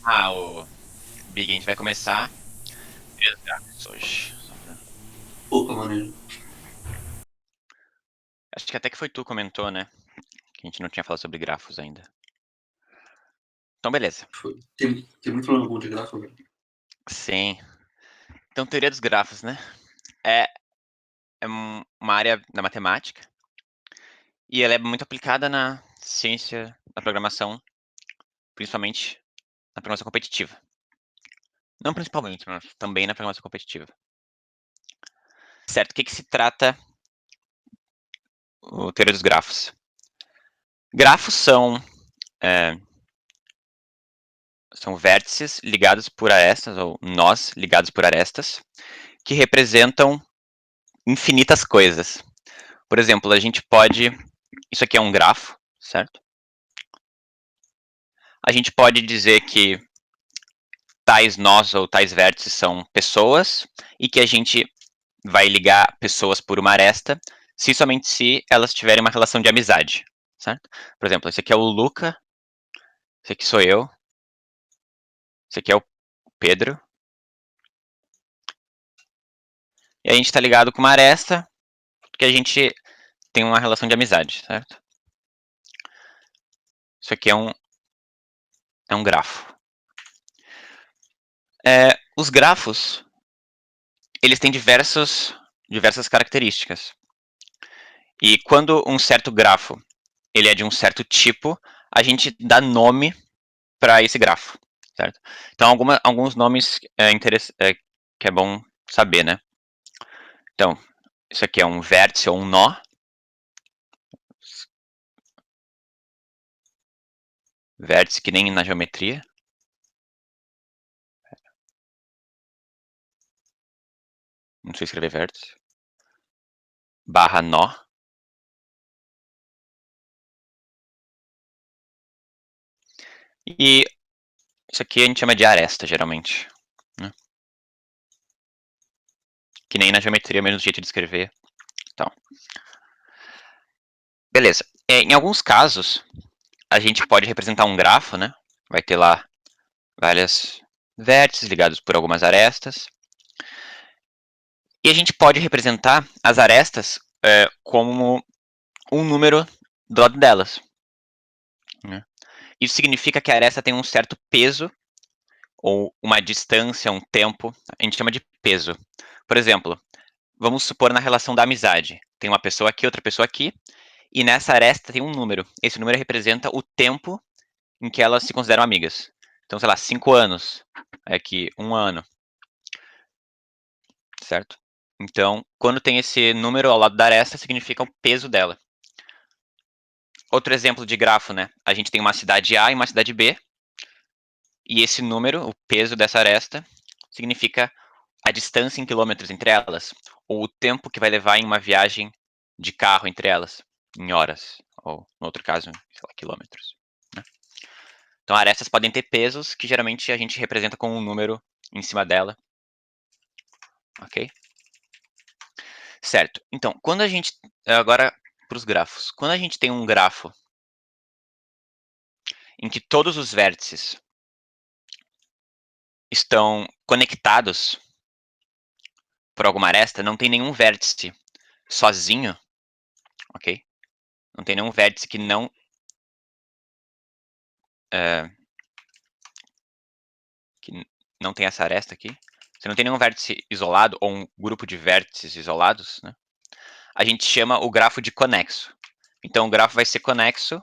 O Big, a gente vai começar três gráficos hoje. Pouca maneira. Acho que até que foi tu que comentou, né? Que a gente não tinha falado sobre grafos ainda. Então, beleza. Foi. Tem muito problema bom de gráfico, velho. Sim. Então, teoria dos grafos, né? É, uma área da matemática e ela é muito aplicada na ciência da programação, principalmente na programação competitiva. Não principalmente, mas também na programação competitiva. Certo, o que se trata o teoria dos grafos? Grafos são vértices ligados por arestas, ou nós ligados por arestas, que representam infinitas coisas. Por exemplo, a gente pode. Isso aqui é um grafo, certo? A gente pode dizer que tais nós ou tais vértices são pessoas e que a gente vai ligar pessoas por uma aresta, se somente se elas tiverem uma relação de amizade, certo? Por exemplo, esse aqui é o Luca, esse aqui sou eu, esse aqui é o Pedro. E a gente está ligado com uma aresta porque a gente tem uma relação de amizade, certo? Isso aqui é um grafo. Os grafos, eles têm diversas características. E quando um certo grafo ele é de um certo tipo, a gente dá nome para esse grafo, certo? Então, alguns nomes que é bom saber, né? Então, isso aqui é um vértice ou um nó. Vértice que nem na geometria. Não sei escrever vértice. Barra nó. E isso aqui a gente chama de aresta, geralmente. Né? Que nem na geometria, mesmo jeito de escrever. Então, beleza. Em alguns casos, a gente pode representar um grafo, né? Vai ter lá várias vértices ligados por algumas arestas. E a gente pode representar as arestas como um número do lado delas. Né? Isso significa que a aresta tem um certo peso, ou uma distância, um tempo, a gente chama de peso. Por exemplo, vamos supor na relação da amizade. Tem uma pessoa aqui, outra pessoa aqui, e nessa aresta tem um número. Esse número representa o tempo em que elas se consideram amigas. Então, sei lá, 5 anos. Aqui, 1 ano. Certo? Então, quando tem esse número ao lado da aresta, significa o peso dela. Outro exemplo de grafo, né? A gente tem uma cidade A e uma cidade B, e esse número, o peso dessa aresta, significa a distância em quilômetros entre elas, ou o tempo que vai levar em uma viagem de carro entre elas, em horas, ou no outro caso, sei lá, quilômetros. Né? Então, arestas podem ter pesos que geralmente a gente representa com um número em cima dela. Ok? Certo. Então, quando a gente. Agora, para os grafos. Quando a gente tem um grafo em que todos os vértices estão conectados por alguma aresta, não tem nenhum vértice sozinho, ok? Não tem nenhum vértice que não que não tem essa aresta aqui. Se não tem nenhum vértice isolado ou um grupo de vértices isolados, né? A gente chama o grafo de conexo. Então o grafo vai ser conexo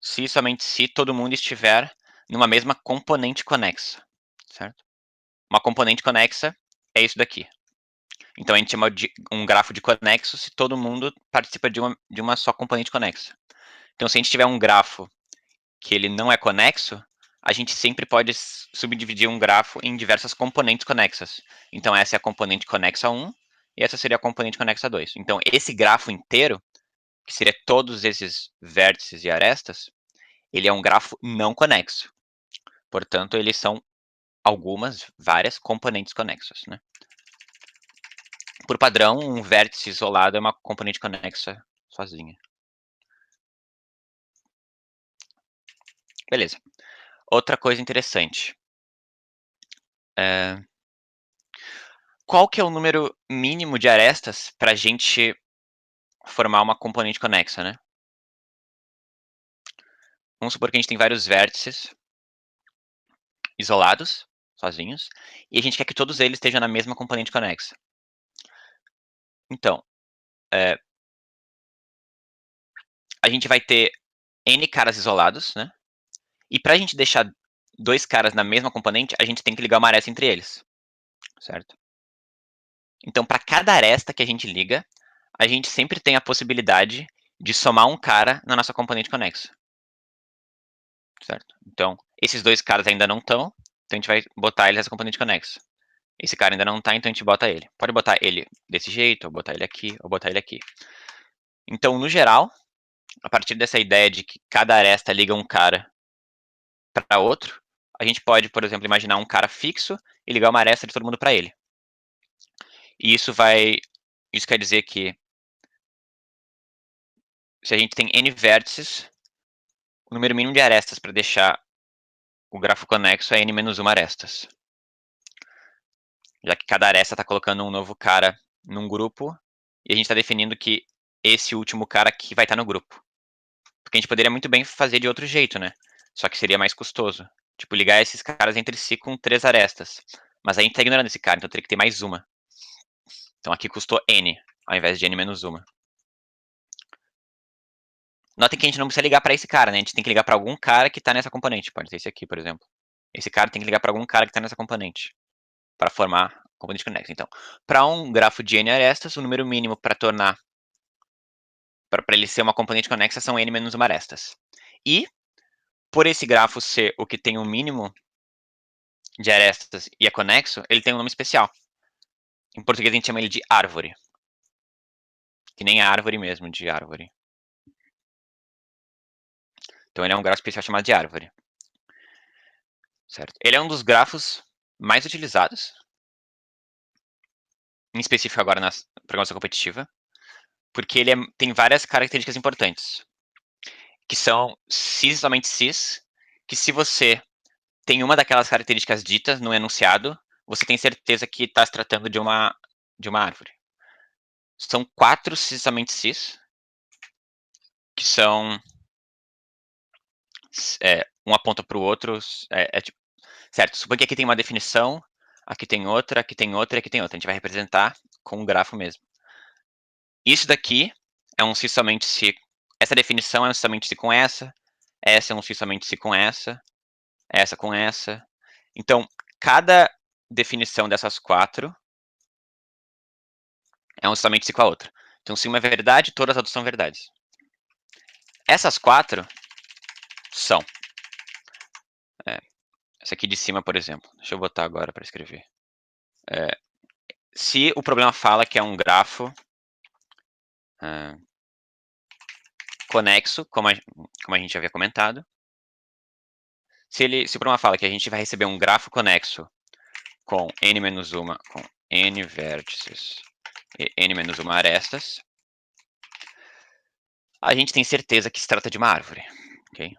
se somente se todo mundo estiver numa mesma componente conexa, certo? Uma componente conexa é isso daqui. Então a gente chama de um grafo de conexo se todo mundo participa de uma só componente conexa. Então se a gente tiver um grafo que ele não é conexo, a gente sempre pode subdividir um grafo em diversas componentes conexas. Então essa é a componente conexa 1 e essa seria a componente conexa 2. Então esse grafo inteiro, que seria todos esses vértices e arestas, ele é um grafo não conexo. Portanto, eles são várias componentes conexas. Né? Por padrão, um vértice isolado é uma componente conexa sozinha. Beleza. outra coisa interessante. Qual que é o número mínimo de arestas para a gente formar uma componente conexa, né? Vamos supor que a gente tem vários vértices isolados, sozinhos, e a gente quer que todos eles estejam na mesma componente conexa. Então, a gente vai ter N caras isolados, né? E para a gente deixar dois caras na mesma componente, a gente tem que ligar uma aresta entre eles, certo? Então, para cada aresta que a gente liga, a gente sempre tem a possibilidade de somar um cara na nossa componente conexa, certo? Então, esses dois caras ainda não estão, então a gente vai botar eles nessa componente conexa. Esse cara ainda não está, então a gente bota ele. Pode botar ele desse jeito, ou botar ele aqui, ou botar ele aqui. Então, no geral, a partir dessa ideia de que cada aresta liga um cara para outro, a gente pode, por exemplo, imaginar um cara fixo e ligar uma aresta de todo mundo para ele. E isso quer dizer que se a gente tem N vértices, o número mínimo de arestas para deixar o grafo conexo é N menos 1 arestas. Já que cada aresta está colocando um novo cara num grupo, e a gente está definindo que esse último cara aqui vai estar no grupo. Porque a gente poderia muito bem fazer de outro jeito, né? Só que seria mais custoso. Tipo, ligar esses caras entre si com 3 arestas. Mas a gente tá ignorando esse cara, então teria que ter mais uma. Então aqui custou N, ao invés de N menos 1. Notem que a gente não precisa ligar para esse cara, né? A gente tem que ligar para algum cara que tá nessa componente. Pode ser esse aqui, por exemplo. Esse cara tem que ligar para algum cara que tá nessa componente. Para formar a componente conexa. Então, para um grafo de N arestas, o número mínimo para tornar para ele ser uma componente conexa são N menos 1 arestas. E, por esse grafo ser o que tem o mínimo de arestas e é conexo, ele tem um nome especial. Em português a gente chama ele de árvore. Que nem a árvore mesmo, de árvore. Então ele é um grafo especial chamado de árvore. Certo? Ele é um dos grafos mais utilizados, em específico agora na programação competitiva, porque ele tem várias características importantes, que são cis, somente cis, que se você tem uma daquelas características ditas no enunciado, você tem certeza que está se tratando de uma árvore. São 4 cis, somente cis, que são um aponta para o outro, tipo, certo? Suponha que aqui tem uma definição, aqui tem outra, aqui tem outra e aqui tem outra. A gente vai representar com um grafo mesmo. Isso daqui é um cis somente se. Essa definição é um cis somente se com essa é um cis somente se com essa com essa. Então, cada definição dessas 4 é um cis somente se com a outra. Então, se uma é verdade, todas as outras são verdades. Essas 4 são. Essa aqui de cima, por exemplo. Deixa eu botar agora para escrever. Se o problema fala que é um grafo conexo, como a gente havia comentado, se o problema fala que a gente vai receber um grafo conexo com n-1, com n vértices e n-1 arestas, a gente tem certeza que se trata de uma árvore. Okay?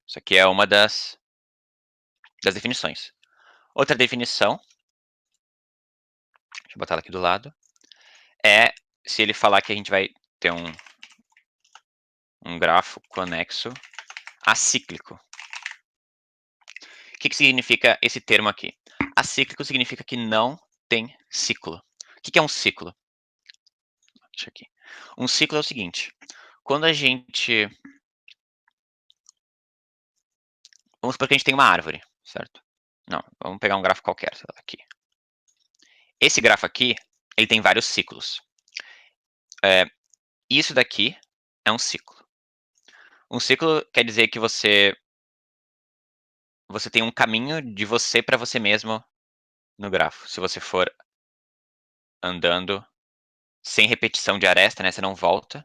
Isso aqui é uma das definições. Outra definição, deixa eu botar ela aqui do lado, é se ele falar que a gente vai ter um grafo conexo acíclico. O que significa esse termo aqui? Acíclico significa que não tem ciclo. O que é um ciclo? Deixa aqui. Um ciclo é o seguinte. Quando a gente... Vamos supor que a gente tem uma árvore, certo? Não, vamos pegar um grafo qualquer, sei lá, aqui. Esse grafo aqui, ele tem vários ciclos. Isso daqui é um ciclo. Um ciclo quer dizer que você tem um caminho de você para você mesmo no grafo. Se você for andando sem repetição de aresta, né, você não volta.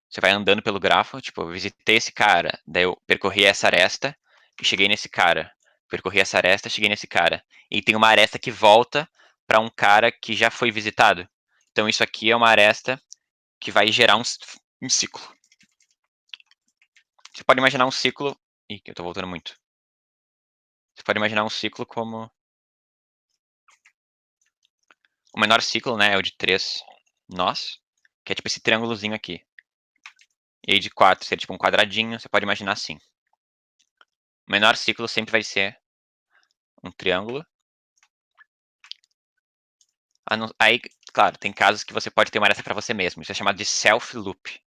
Você vai andando pelo grafo, tipo, eu visitei esse cara, daí eu percorri essa aresta e cheguei nesse cara. Percorri essa aresta, cheguei nesse cara. E tem uma aresta que volta para um cara que já foi visitado. Então isso aqui é uma aresta que vai gerar um ciclo. Você pode imaginar um ciclo Ih, que eu tô voltando muito. Você pode imaginar um ciclo como... O menor ciclo, né, é o de 3 nós, que é tipo esse triângulozinho aqui. E aí de 4 seria tipo um quadradinho, você pode imaginar assim. O menor ciclo sempre vai ser um triângulo. Aí, claro, tem casos que você pode ter uma aresta para você mesmo. Isso é chamado de self-loop.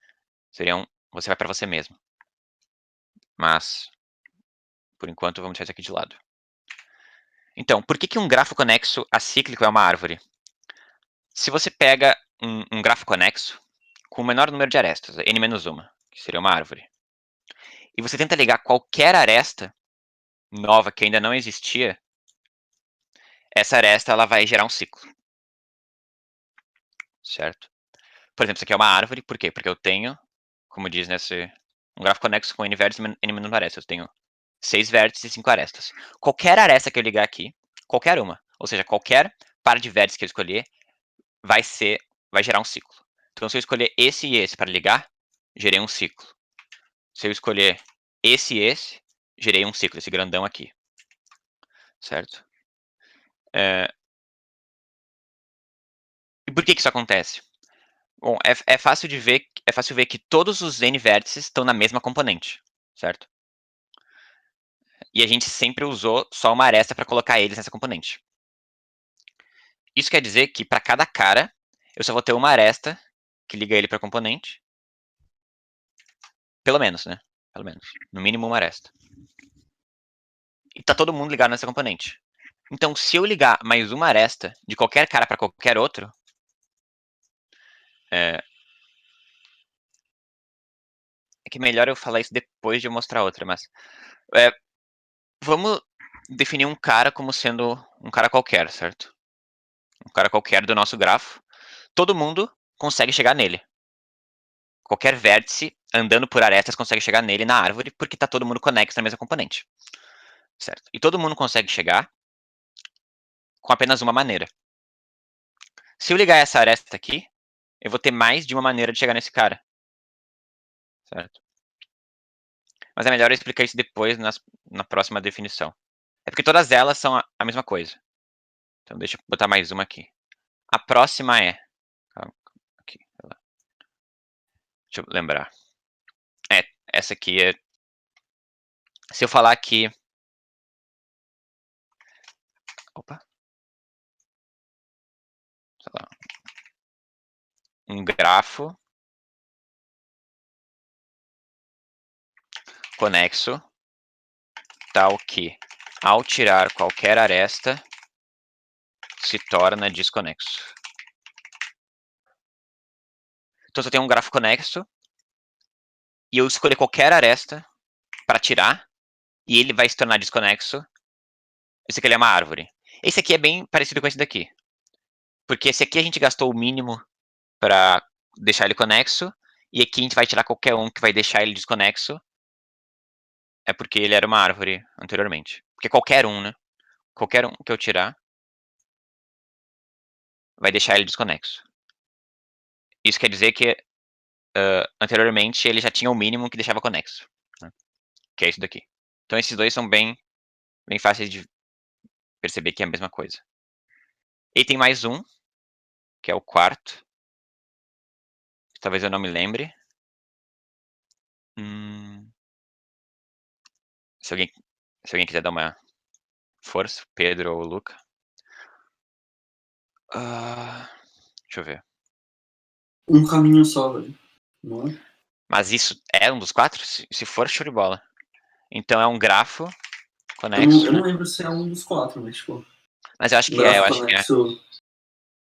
Você vai para você mesmo. Mas, por enquanto, vamos deixar isso aqui de lado. Então, por que um grafo conexo acíclico é uma árvore? Se você pega um grafo conexo com o menor número de arestas, n-1, que seria uma árvore, e você tenta ligar qualquer aresta nova que ainda não existia, essa aresta ela vai gerar um ciclo. Certo? Por exemplo, isso aqui é uma árvore, por quê? Porque eu tenho, como diz um grafo conexo com n vértices e n menos arestas. Eu tenho 6 vértices e 5 arestas. Qualquer aresta que eu ligar aqui, qualquer uma, ou seja, qualquer par de vértices que eu escolher, vai gerar um ciclo. Então, se eu escolher esse e esse para ligar, gerei um ciclo. Se eu escolher esse e esse, gerei um ciclo, esse grandão aqui. Certo? E por que isso acontece? Bom, é fácil ver que todos os n vértices estão na mesma componente, certo? E a gente sempre usou só uma aresta para colocar eles nessa componente. Isso quer dizer que para cada cara, eu só vou ter uma aresta que liga ele para a componente. Pelo menos, né? Pelo menos. No mínimo uma aresta. E tá todo mundo ligado nessa componente. Então, se eu ligar mais uma aresta de qualquer cara para qualquer outro, é que melhor eu falar isso depois de eu mostrar outra, mas vamos definir um cara como sendo um cara qualquer, certo? Um cara qualquer do nosso grafo. Todo mundo consegue chegar nele. Qualquer vértice andando por arestas consegue chegar nele na árvore, porque tá todo mundo conexo na mesma componente. Certo? E todo mundo consegue chegar com apenas uma maneira. Se eu ligar essa aresta aqui, eu vou ter mais de uma maneira de chegar nesse cara. Certo? Mas é melhor eu explicar isso depois na próxima definição. É porque todas elas são a mesma coisa. Então deixa eu botar mais uma aqui. A próxima é... Aqui, deixa eu lembrar. Essa aqui é... Se eu falar que... Opa. Sei lá. Um grafo conexo tal que, ao tirar qualquer aresta, se torna desconexo. Então, se eu tenho um grafo conexo e eu escolher qualquer aresta para tirar, e ele vai se tornar desconexo, esse aqui é uma árvore. Esse aqui é bem parecido com esse daqui. Porque esse aqui a gente gastou o mínimo para deixar ele conexo, e aqui a gente vai tirar qualquer um que vai deixar ele desconexo, é porque ele era uma árvore anteriormente. Porque qualquer um, né? Qualquer um que eu tirar vai deixar ele desconexo. Isso quer dizer que anteriormente ele já tinha o mínimo que deixava conexo, né? Que é isso daqui. Então esses dois são bem fáceis de perceber que é a mesma coisa. E tem mais um, que é o quarto. Talvez eu não me lembre. Se alguém quiser dar uma força, Pedro ou Luca. Deixa eu ver. Um caminho só, velho. Não é? Mas isso é um dos quatro? Se for, show de bola. Então é um grafo Eu conexo, né? não lembro se é um dos quatro, mas tipo, Mas eu acho um que é, gráfico eu acho que é. conexo,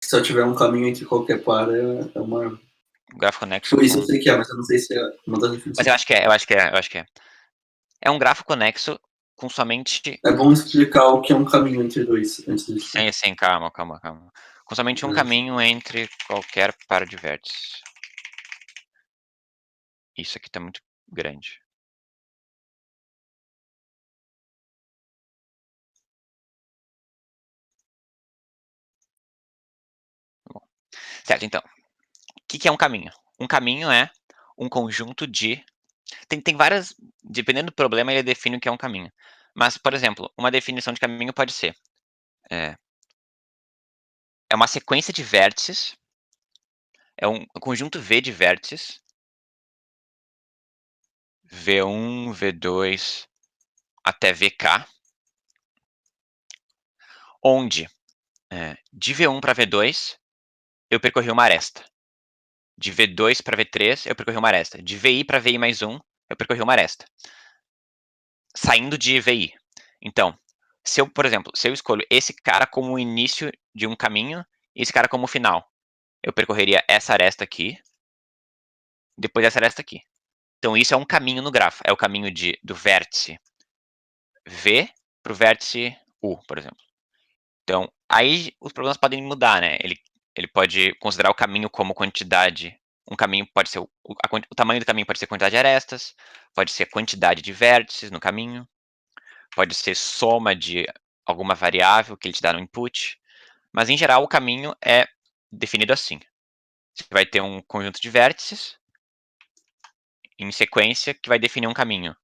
se só tiver um caminho entre qualquer par, é uma árvore. Um grafo conexo Tipo, isso eu com... sei que é, mas eu não sei se é uma das Mas eu definições. acho que é, eu acho que é, eu acho que é. É um grafo conexo com somente... É bom explicar o que é um caminho entre dois antes de explicar. Sim, calma. Com somente um caminho entre qualquer par de vértices. Isso aqui tá muito grande. Bom. Certo, então. O que é um caminho? Um caminho é um conjunto de Tem várias, dependendo do problema, ele define o que é um caminho. Mas, por exemplo, uma definição de caminho pode ser, é uma sequência de vértices, é um conjunto V de vértices, V1, V2 até VK, onde de V1 para V2 eu percorri uma aresta. De V2 para V3 eu percorri uma aresta. De VI para VI mais 1 eu percorri uma aresta. Saindo de VI. Então, se eu, por exemplo, se eu escolho esse cara como o início de um caminho e esse cara como o final, eu percorreria essa aresta aqui, depois essa aresta aqui. Então isso é um caminho no grafo, é o caminho do vértice V para o vértice U, por exemplo. Então, aí os problemas podem mudar, né? Ele pode considerar o caminho como quantidade. Um caminho pode ser o tamanho do caminho pode ser quantidade de arestas, pode ser quantidade de vértices no caminho, pode ser soma de alguma variável que ele te dá no input, mas em geral o caminho é definido assim. Você vai ter um conjunto de vértices em sequência que vai definir um caminho.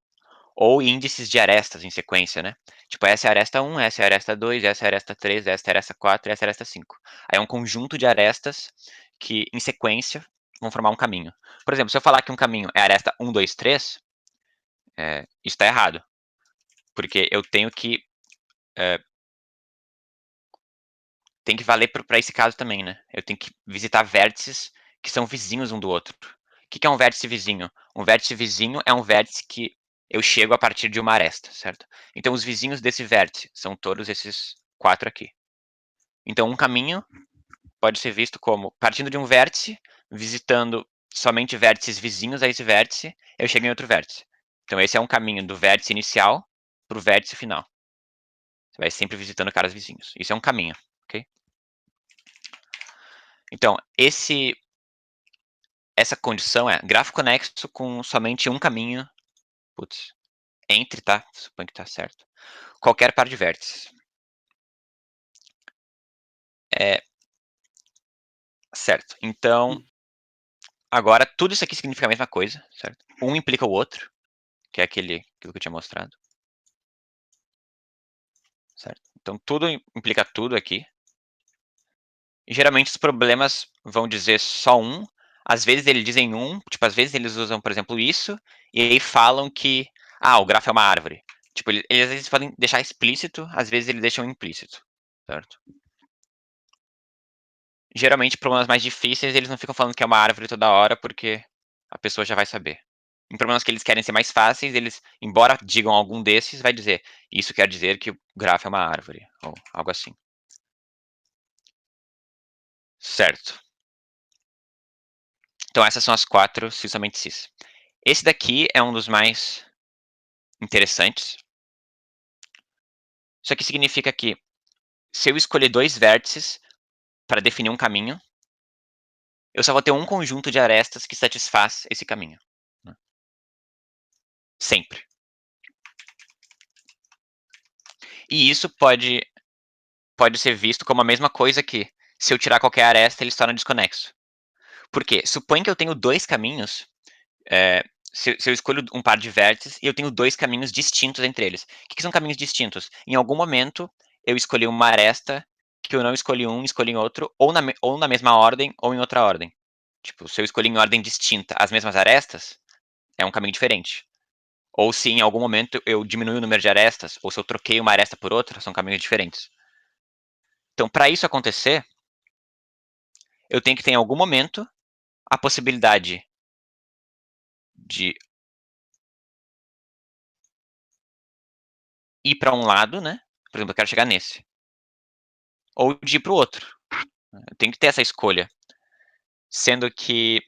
Ou índices de arestas em sequência, né? Tipo, essa é a aresta 1, essa é a aresta 2, essa é a aresta 3, essa é a aresta 4 e essa é a aresta 5. Aí é um conjunto de arestas que, em sequência, vão formar um caminho. Por exemplo, se eu falar que um caminho é a aresta 1, 2, 3, isso está errado. Porque eu tenho que... tem que valer para esse caso também, né? Eu tenho que visitar vértices que são vizinhos um do outro. O que é um vértice vizinho? Um vértice vizinho é um vértice que eu chego a partir de uma aresta, certo? Então, os vizinhos desse vértice são todos esses 4 aqui. Então, um caminho pode ser visto como partindo de um vértice, visitando somente vértices vizinhos a esse vértice, eu chego em outro vértice. Então, esse é um caminho do vértice inicial para o vértice final. Você vai sempre visitando caras vizinhos. Isso é um caminho, ok? Então, essa condição é grafo conexo com somente um caminho, entre, tá? Suponho que tá certo. Qualquer par de vértices. Certo. Então, agora tudo isso aqui significa a mesma coisa, certo? Um implica o outro, que é aquilo que eu tinha mostrado. Certo? Então, tudo implica tudo aqui. E geralmente os problemas vão dizer só um. Às vezes eles dizem um, tipo, às vezes eles usam, por exemplo, isso, e aí falam que, o grafo é uma árvore. Tipo, eles às vezes podem deixar explícito, às vezes eles deixam implícito, certo? Geralmente, problemas mais difíceis, eles não ficam falando que é uma árvore toda hora, porque a pessoa já vai saber. Em problemas que eles querem ser mais fáceis, eles, embora digam algum desses, vai dizer, isso quer dizer que o grafo é uma árvore, ou algo assim. Certo. Então essas são as 4 se somente cis. Esse daqui é um dos mais interessantes. Isso aqui significa que se eu escolher 2 vértices para definir um caminho, eu só vou ter um conjunto de arestas que satisfaz esse caminho, né? Sempre. E isso pode ser visto como a mesma coisa que, se eu tirar qualquer aresta, ele se torna desconexo. Por quê? Suponha que eu tenho 2 caminhos, se eu escolho um par de vértices e eu tenho 2 caminhos distintos entre eles. O que são caminhos distintos? Em algum momento, eu escolhi uma aresta que eu não escolhi um, escolhi em outro, ou na mesma ordem, ou em outra ordem. Tipo, se eu escolhi em ordem distinta as mesmas arestas, é um caminho diferente. Ou se em algum momento eu diminui o número de arestas, ou se eu troquei uma aresta por outra, são caminhos diferentes. Então, para isso acontecer, eu tenho que ter em algum momento a possibilidade de ir para um lado, né? Por exemplo, eu quero chegar nesse. Ou de ir para o outro. Eu tenho que ter essa escolha. Sendo que,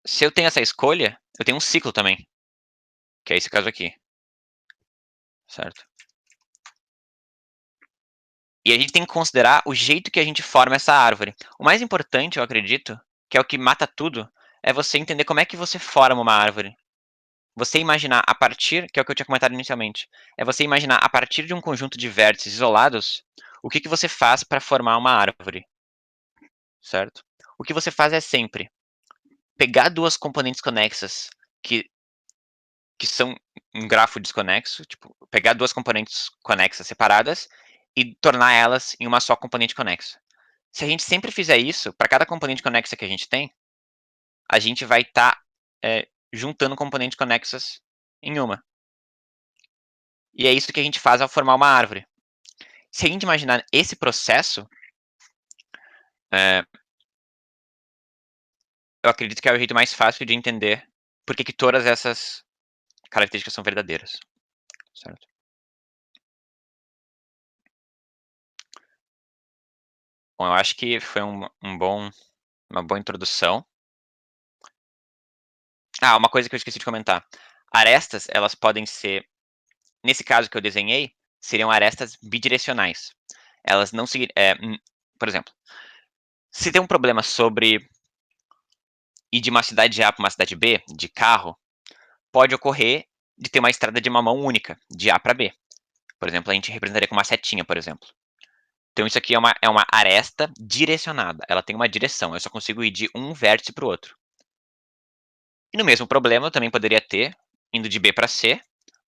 se eu tenho essa escolha, eu tenho um ciclo também. Que é esse caso aqui. Certo? E a gente tem que considerar o jeito que a gente forma essa árvore. O mais importante, eu acredito, que é o que mata tudo, é você entender como é que você forma uma árvore. Você imaginar a partir, que é o que eu tinha comentado inicialmente, é você imaginar a partir de um conjunto de vértices isolados, o que você faz para formar uma árvore, certo? O que você faz é sempre pegar duas componentes conexas que são um grafo desconexo, tipo, pegar 2 componentes conexas separadas e tornar elas em uma só componente conexa. Se a gente sempre fizer isso, para cada componente conexa que a gente tem, a gente vai estar juntando componentes conexas em uma. E é isso que a gente faz ao formar uma árvore. Se a gente imaginar esse processo, eu acredito que é o jeito mais fácil de entender por que todas essas características são verdadeiras, certo? Bom, eu acho que foi uma boa introdução. Ah, uma coisa que eu esqueci de comentar. Arestas, elas podem ser, nesse caso que eu desenhei, seriam arestas bidirecionais. Elas não seguir, por exemplo, se tem um problema sobre ir de uma cidade A para uma cidade B, de carro, pode ocorrer de ter uma estrada de uma mão única, de A para B. Por exemplo, a gente representaria com uma setinha, por exemplo. Então isso aqui é uma aresta direcionada, ela tem uma direção, eu só consigo ir de um vértice para o outro. E no mesmo problema eu também poderia ter, indo de B para C,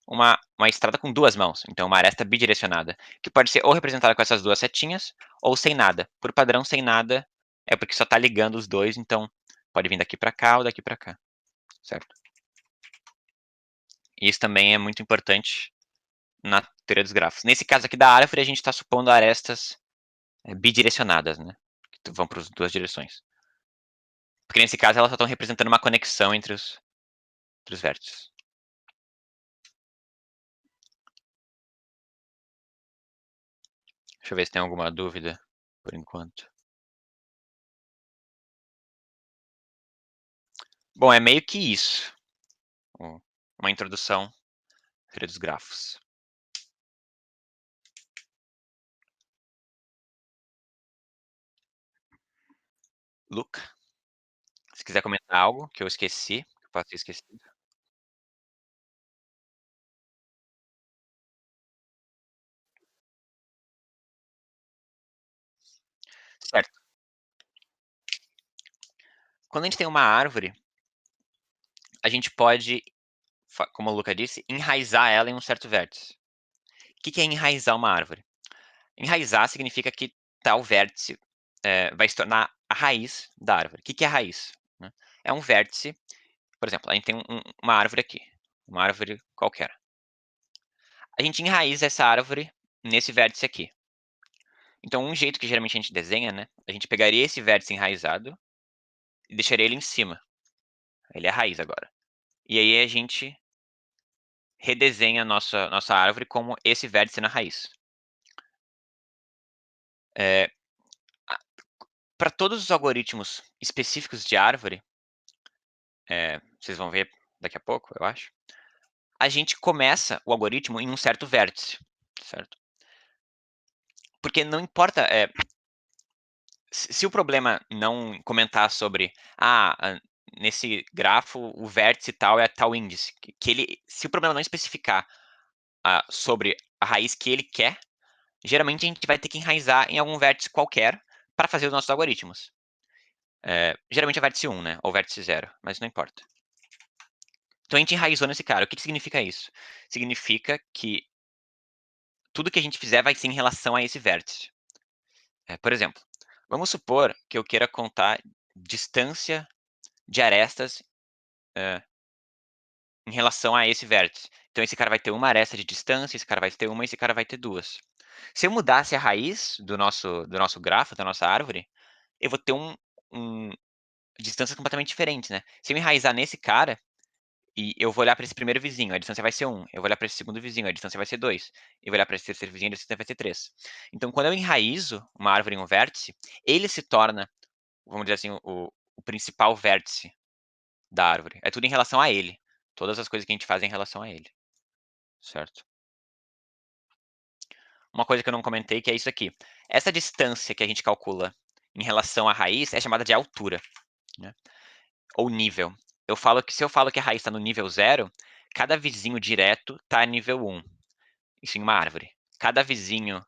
uma estrada com duas mãos, então uma aresta bidirecionada, que pode ser ou representada com essas duas setinhas, ou sem nada. Por padrão, sem nada é porque só está ligando os dois, então pode vir daqui para cá ou daqui para cá, certo? E isso também é muito importante na teoria dos grafos. Nesse caso aqui da árvore, a gente está supondo arestas bidirecionadas, né? Que vão para as duas direções. Porque nesse caso elas só estão representando uma conexão entre os vértices. Deixa eu ver se tem alguma dúvida por enquanto. Bom, é meio que isso. Uma introdução à teoria dos grafos. Luca, se quiser comentar algo que eu esqueci, que eu possa ter esquecido. Certo. Quando a gente tem uma árvore, a gente pode, como o Luca disse, enraizar ela em um certo vértice. O que é enraizar uma árvore? Enraizar significa que tal vértice vai se tornar a raiz da árvore. O que é a raiz? Né? É um vértice, por exemplo, a gente tem uma árvore aqui, uma árvore qualquer. A gente enraiza essa árvore nesse vértice aqui. Então, um jeito que geralmente a gente desenha, né? A gente pegaria esse vértice enraizado e deixaria ele em cima. Ele é a raiz agora. E aí a gente redesenha a nossa árvore como esse vértice na raiz. Para todos os algoritmos específicos de árvore, vocês vão ver daqui a pouco, eu acho, a gente começa o algoritmo em um certo vértice, certo? Porque não importa, se o problema não comentar sobre, nesse grafo o vértice tal é tal índice, se o problema não especificar sobre a raiz que ele quer, geralmente a gente vai ter que enraizar em algum vértice qualquer para fazer os nossos algoritmos. Geralmente é vértice 1, né? Ou vértice 0, mas não importa. Então a gente enraizou nesse cara. O que significa isso? Significa que tudo que a gente fizer vai ser em relação a esse vértice. Por exemplo, vamos supor que eu queira contar distância de arestas em relação a esse vértice. Então esse cara vai ter uma aresta de distância, esse cara vai ter uma e esse cara vai ter duas. Se eu mudasse a raiz do nosso grafo, da nossa árvore, eu vou ter um distâncias completamente diferentes, né? Se eu enraizar nesse cara, e eu vou olhar para esse primeiro vizinho, a distância vai ser 1. Eu vou olhar para esse segundo vizinho, a distância vai ser 2. Eu vou olhar para esse terceiro vizinho, a distância vai ser 3. Então, quando eu enraizo uma árvore em um vértice, ele se torna, vamos dizer assim, o principal vértice da árvore. É tudo em relação a ele. Todas as coisas que a gente faz é em relação a ele. Certo? Uma coisa que eu não comentei que é isso aqui. Essa distância que a gente calcula em relação à raiz é chamada de altura, né? Ou nível. Se eu falo que a raiz está no nível 0, cada vizinho direto está a nível 1. Isso em uma árvore. Cada vizinho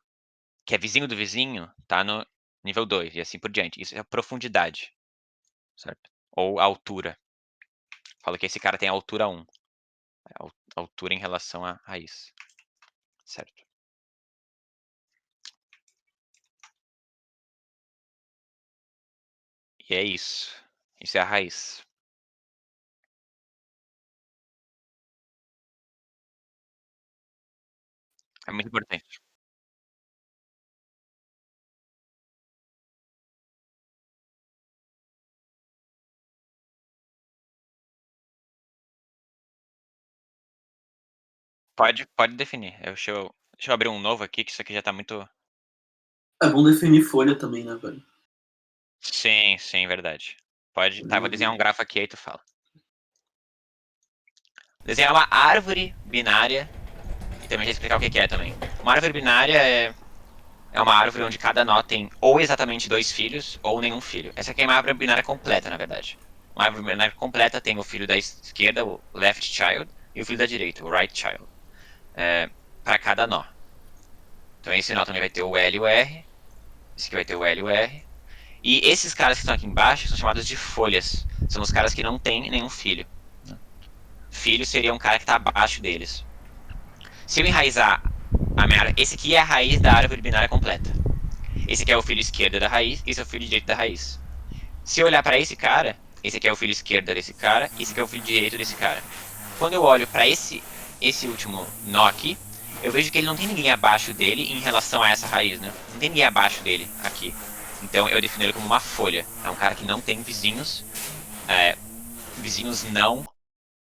que é vizinho do vizinho está no nível 2 e assim por diante. Isso é a profundidade, certo? Ou a altura. Falo que esse cara tem altura 1. Altura em relação à raiz, certo. E é isso. Isso é a raiz. É muito importante. Pode definir. Deixa eu abrir um novo aqui, que isso aqui já tá muito. É bom definir folha também, né, velho? Sim, sim, verdade. Pode tá, vou desenhar um grafo aqui, aí tu fala. Desenhar uma árvore binária e também já explicar o que que é também. Uma árvore binária é uma árvore onde cada nó tem ou exatamente 2 filhos ou nenhum filho. Essa aqui é uma árvore binária completa, na verdade. Uma árvore binária completa tem o filho da esquerda, o left child, e o filho da direita, o right child, para cada nó. Então esse nó também vai ter o L e o R, esse aqui vai ter o L e o R. E esses caras que estão aqui embaixo são chamados de folhas. São os caras que não têm nenhum filho. Filho seria um cara que está abaixo deles. Se eu enraizar a minha esse aqui é a raiz da árvore binária completa. Esse aqui é o filho esquerdo da raiz, esse é o filho direito da raiz. Se eu olhar para esse cara, esse aqui é o filho esquerdo desse cara, esse aqui é o filho direito desse cara. Quando eu olho para esse último nó aqui, eu vejo que ele não tem ninguém abaixo dele em relação a essa raiz, né? Não tem ninguém abaixo dele aqui. Então eu defino ele como uma folha. É um cara que não tem vizinhos, vizinhos não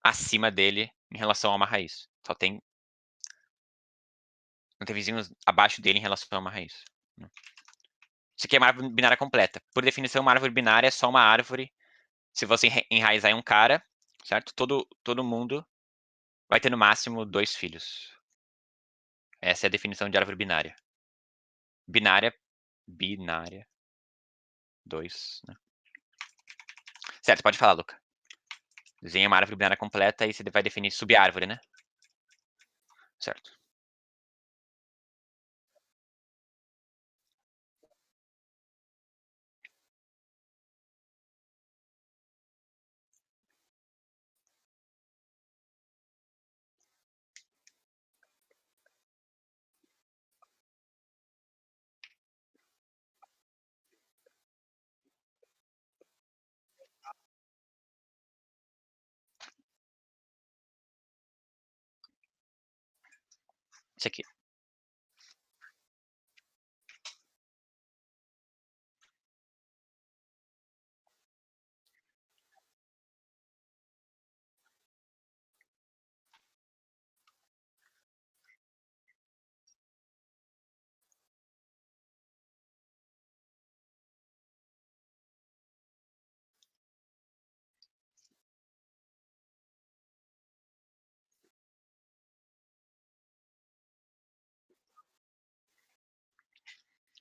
acima dele em relação a uma raiz. Só tem Não tem vizinhos abaixo dele em relação a uma raiz. Isso aqui é uma árvore binária completa. Por definição, uma árvore binária é só uma árvore. Se você enraizar em um cara, certo? Todo mundo vai ter no máximo 2 filhos. Essa é a definição de árvore binária. Binária, 2, né? Certo, pode falar, Luca. Desenha uma árvore binária completa e você vai definir subárvore, né? Certo. Isso aqui.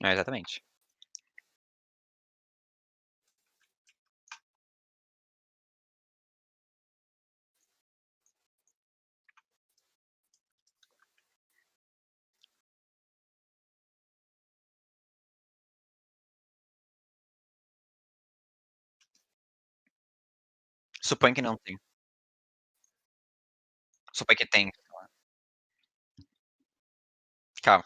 É, exatamente. Supõe que não tem. Supõe que tem. Calma.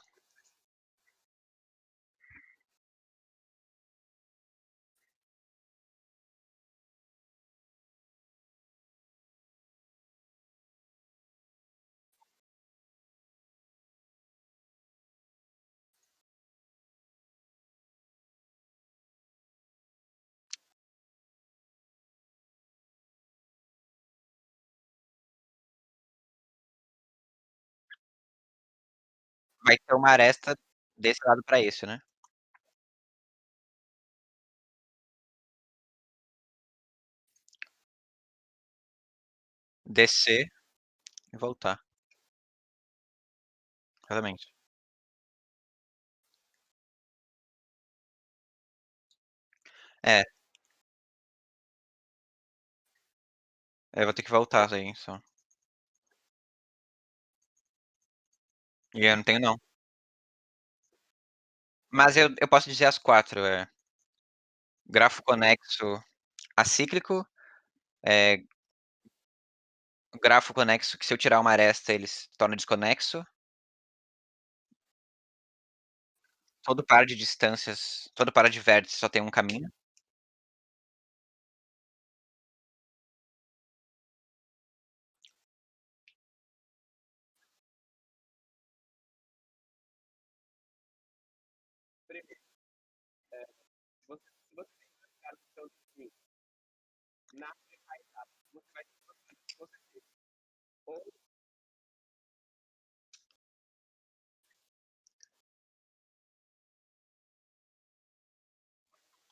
Vai ter uma aresta desse lado para esse, né? Descer e voltar. Exatamente. É, eu vou ter que voltar aí só. E eu não tenho não. Mas eu posso dizer as 4, grafo conexo acíclico, O grafo conexo que se eu tirar uma aresta ele se torna desconexo. Todo par de distâncias todo par de vértices só tem um caminho.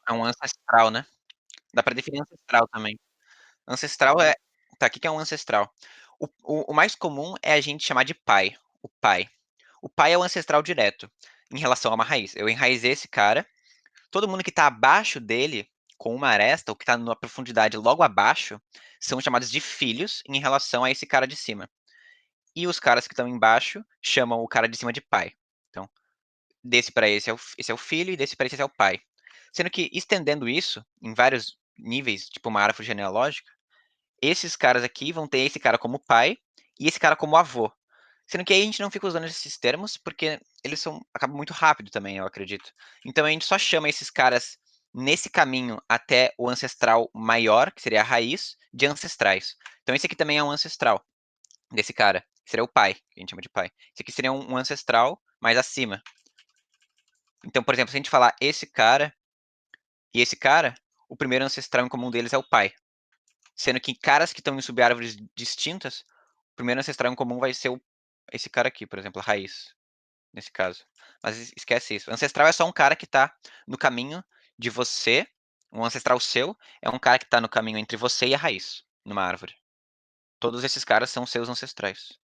É um ancestral, né. Dá pra definir ancestral também. Ancestral é tá, que é um ancestral? O mais comum é a gente chamar de pai, o pai. O pai é o ancestral direto, em relação a uma raiz. Eu enraizei esse cara, todo mundo que tá abaixo dele, com uma aresta, ou que tá numa profundidade logo abaixo, são chamados de filhos em relação a esse cara de cima. E os caras que estão embaixo chamam o cara de cima de pai. Então, desse para esse é o filho e desse para esse é o pai. Sendo que estendendo isso em vários níveis, tipo uma árvore genealógica, esses caras aqui vão ter esse cara como pai e esse cara como avô. Sendo que aí a gente não fica usando esses termos, porque eles são acabam muito rápido também, eu acredito. Então a gente só chama esses caras nesse caminho até o ancestral maior, que seria a raiz, de ancestrais. Então esse aqui também é um ancestral desse cara, que seria o pai, que a gente chama de pai. Esse aqui seria um ancestral mais acima. Então, por exemplo, se a gente falar esse cara e esse cara, o primeiro ancestral em comum deles é o pai. Sendo que caras que estão em subárvores distintas, o primeiro ancestral em comum vai ser esse cara aqui, por exemplo, a raiz, nesse caso. Mas esquece isso. O ancestral é só um cara que tá no caminho de você. Um ancestral seu é um cara que tá no caminho entre você e a raiz, numa árvore. Todos esses caras são seus ancestrais.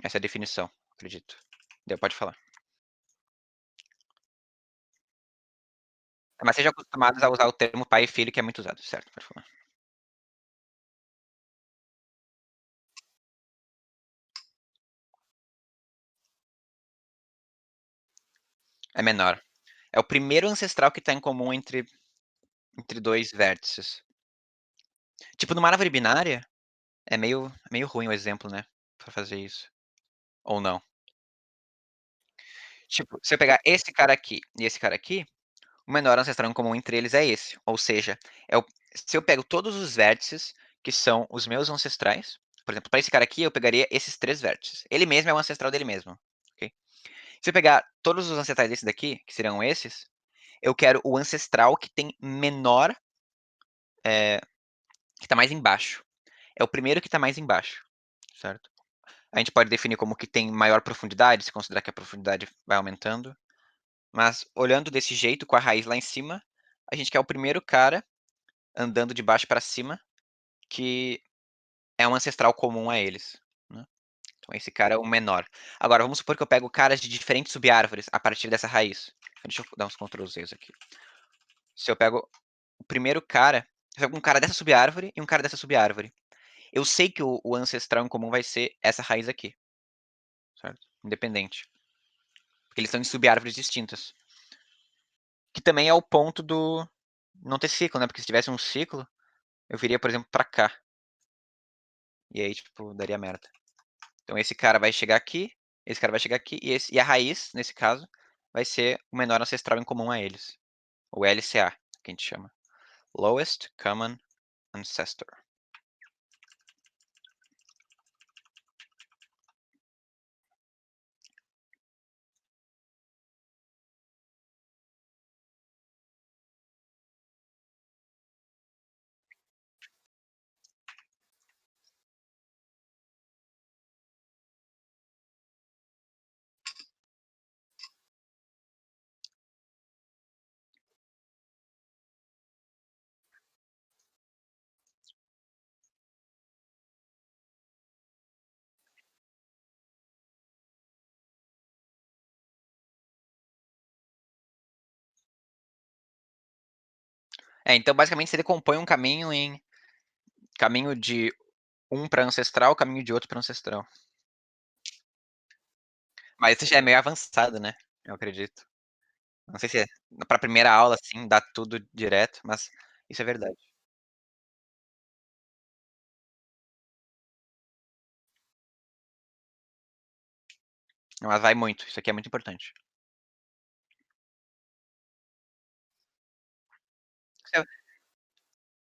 Essa é a definição, acredito. Deu, pode falar. Mas sejam acostumados a usar o termo pai e filho, que é muito usado, certo? Pode falar. É menor. É o primeiro ancestral que tá em comum entre dois vértices. Tipo, numa árvore binária, é meio ruim o exemplo, né, pra fazer isso. Ou não? Tipo, se eu pegar esse cara aqui e esse cara aqui, o menor ancestral em comum entre eles é esse, ou seja, é o se eu pego todos os vértices que são os meus ancestrais, por exemplo, para esse cara aqui eu pegaria esses 3 vértices. Ele mesmo é o ancestral dele mesmo, ok. Se eu pegar todos os ancestrais desse daqui, que seriam esses, eu quero o ancestral que tem menor, que tá mais embaixo. É o primeiro que tá mais embaixo, certo? A gente pode definir como que tem maior profundidade, se considerar que a profundidade vai aumentando. Mas olhando desse jeito, com a raiz lá em cima, a gente quer o primeiro cara andando de baixo para cima, que é um ancestral comum a eles, né. Então esse cara é o menor. Agora vamos supor que eu pego caras de diferentes subárvores a partir dessa raiz. Deixa eu dar uns Ctrl Zs aqui. Se eu pego o primeiro cara, eu pego um cara dessa subárvore e um cara dessa subárvore. Eu sei que o ancestral em comum vai ser essa raiz aqui, certo? Independente. Porque eles estão em subárvores distintas. Que também é o ponto do não ter ciclo, né, porque se tivesse um ciclo, eu viria, por exemplo, pra cá. E aí, tipo, daria merda. Então esse cara vai chegar aqui, esse cara vai chegar aqui, e a raiz, nesse caso, vai ser o menor ancestral em comum a eles. O LCA, que a gente chama. Lowest Common Ancestor. Então basicamente você decompõe um caminho em caminho de um para ancestral, caminho de outro para ancestral. Mas isso já é meio avançado, né, eu acredito. Não sei se é pra primeira aula, assim, dá tudo direto, mas isso é verdade. Mas vai muito, isso aqui é muito importante.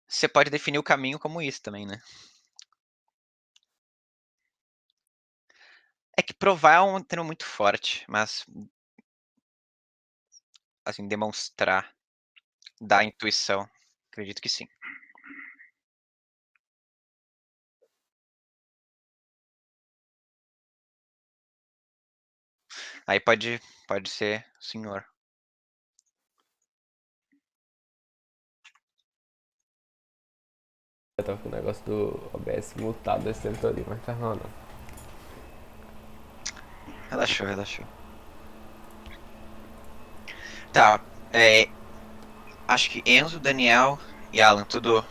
Você pode definir o caminho como isso também, né? É que provar é um termo muito forte, mas assim, demonstrar, dar intuição, acredito que sim. Aí pode ser senhor. Eu tava com o negócio do OBS mutado esse tempo todo, mas tá rolando. Relaxou. Tá, acho que Enzo, Daniel e Alan, tudo.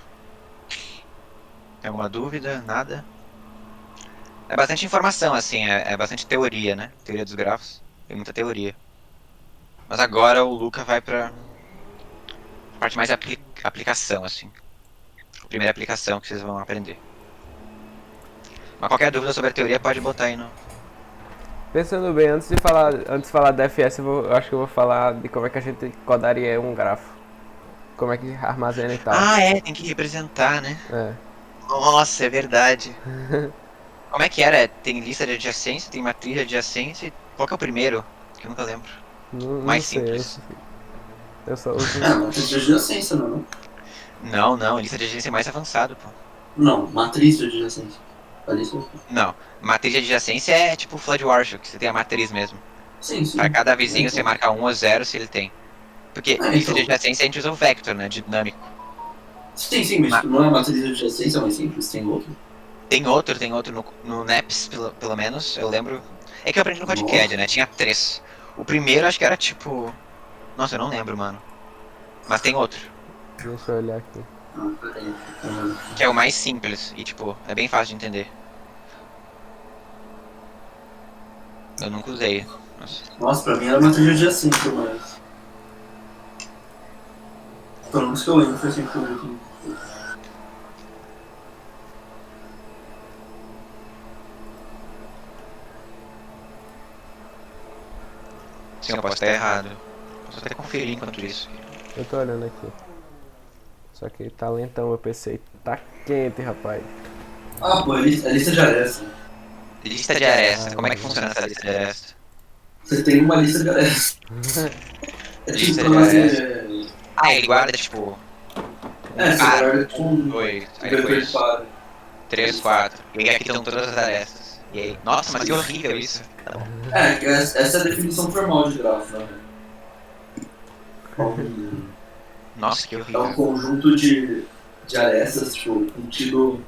Tem alguma dúvida? Nada? É bastante informação, assim, é bastante teoria, né? Teoria dos grafos. Tem muita teoria. Mas agora o Luca vai pra parte mais aplicação, assim. A primeira aplicação que vocês vão aprender. Mas qualquer dúvida sobre a teoria pode botar aí no. Pensando bem, antes de falar da FS, eu acho que eu vou falar de como é que a gente codaria um grafo. Como é que armazena e tal. Ah, tem que representar, né? É. Nossa, é verdade. Como é que era? Tem lista de adjacência, tem matriz de adjacência. Qual que é o primeiro? Que eu nunca lembro. Mais Sei, simples. eu só uso. Matriz de adjacência, não? Não, lista de adjacência é mais avançado, pô. Não, matriz de adjacência. Olha isso. Não, matriz de adjacência é tipo Flood Warship, que você tem a matriz mesmo. Sim. Para cada vizinho você marca 1 ou 0 se ele tem. Porque lista de adjacência a gente usa o vector, né? Dinâmico. Sim, mas não é matriz de adjacência, é mais simples, tem outro. Tem outro no NEPS, pelo menos, eu lembro. É que eu aprendi no CodeCAD, né? Tinha 3. O primeiro acho que era tipo. Nossa, eu não lembro, mano. Mas tem outro. Deixa eu olhar aqui. Peraí. Que é o mais simples e, tipo, é bem fácil de entender. Eu nunca usei. Nossa, pra mim era matriz de adjacência, mas. Pelo menos que eu lembro, foi sempre o. Sim, eu posso estar errado. Posso até conferir enquanto isso. Eu tô olhando aqui. Só que tá lentão meu PC. Tá quente, rapaz. Ah, pô, é lista de aresta. Lista de aresta. Como é que funciona essa lista de aresta? Você tem uma lista de aresta. É tipo Lista pra de fazer. ele guarda, tipo, Você guarda com 2, aí depois 3, 4. E aqui estão todas as arestas. E aí, nossa, mas que horrível isso. Tá bom. Essa é a definição formal de grafo, né? Nossa, que É um horrível. conjunto de arestas, tipo, contido.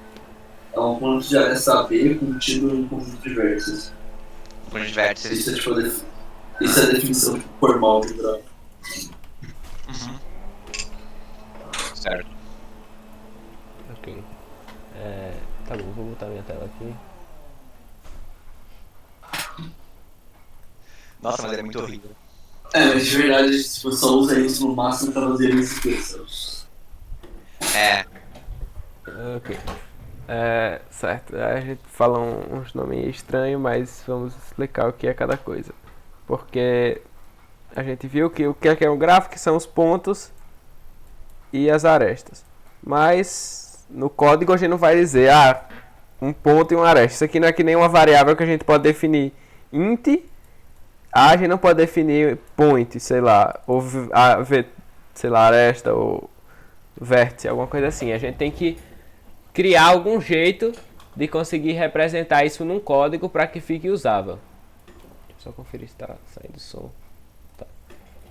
É um conjunto de arestas AB contido em conjunto de vértices. Conjunto de vértices. Isso é, tipo, isso é a definição formal de grafo. Uhum. Certo. Ok. Tá bom, vou botar minha tela aqui. Nossa, mas é muito horrível. Mas de verdade, tipo, só usa isso no máximo pra fazer execução. Ok. Certo. A gente fala uns nomes estranhos, mas vamos explicar o que é cada coisa. Porque a gente viu que o que é um gráfico, que são os pontos e as arestas. Mas no código a gente não vai dizer, um ponto e uma aresta. Isso aqui não é que nem uma variável que a gente pode definir int. A gente não pode definir point, sei lá, ou sei lá, aresta ou vértice, alguma coisa assim. A gente tem que criar algum jeito de conseguir representar isso num código para que fique usável. Deixa eu só conferir se está saindo som. Tá.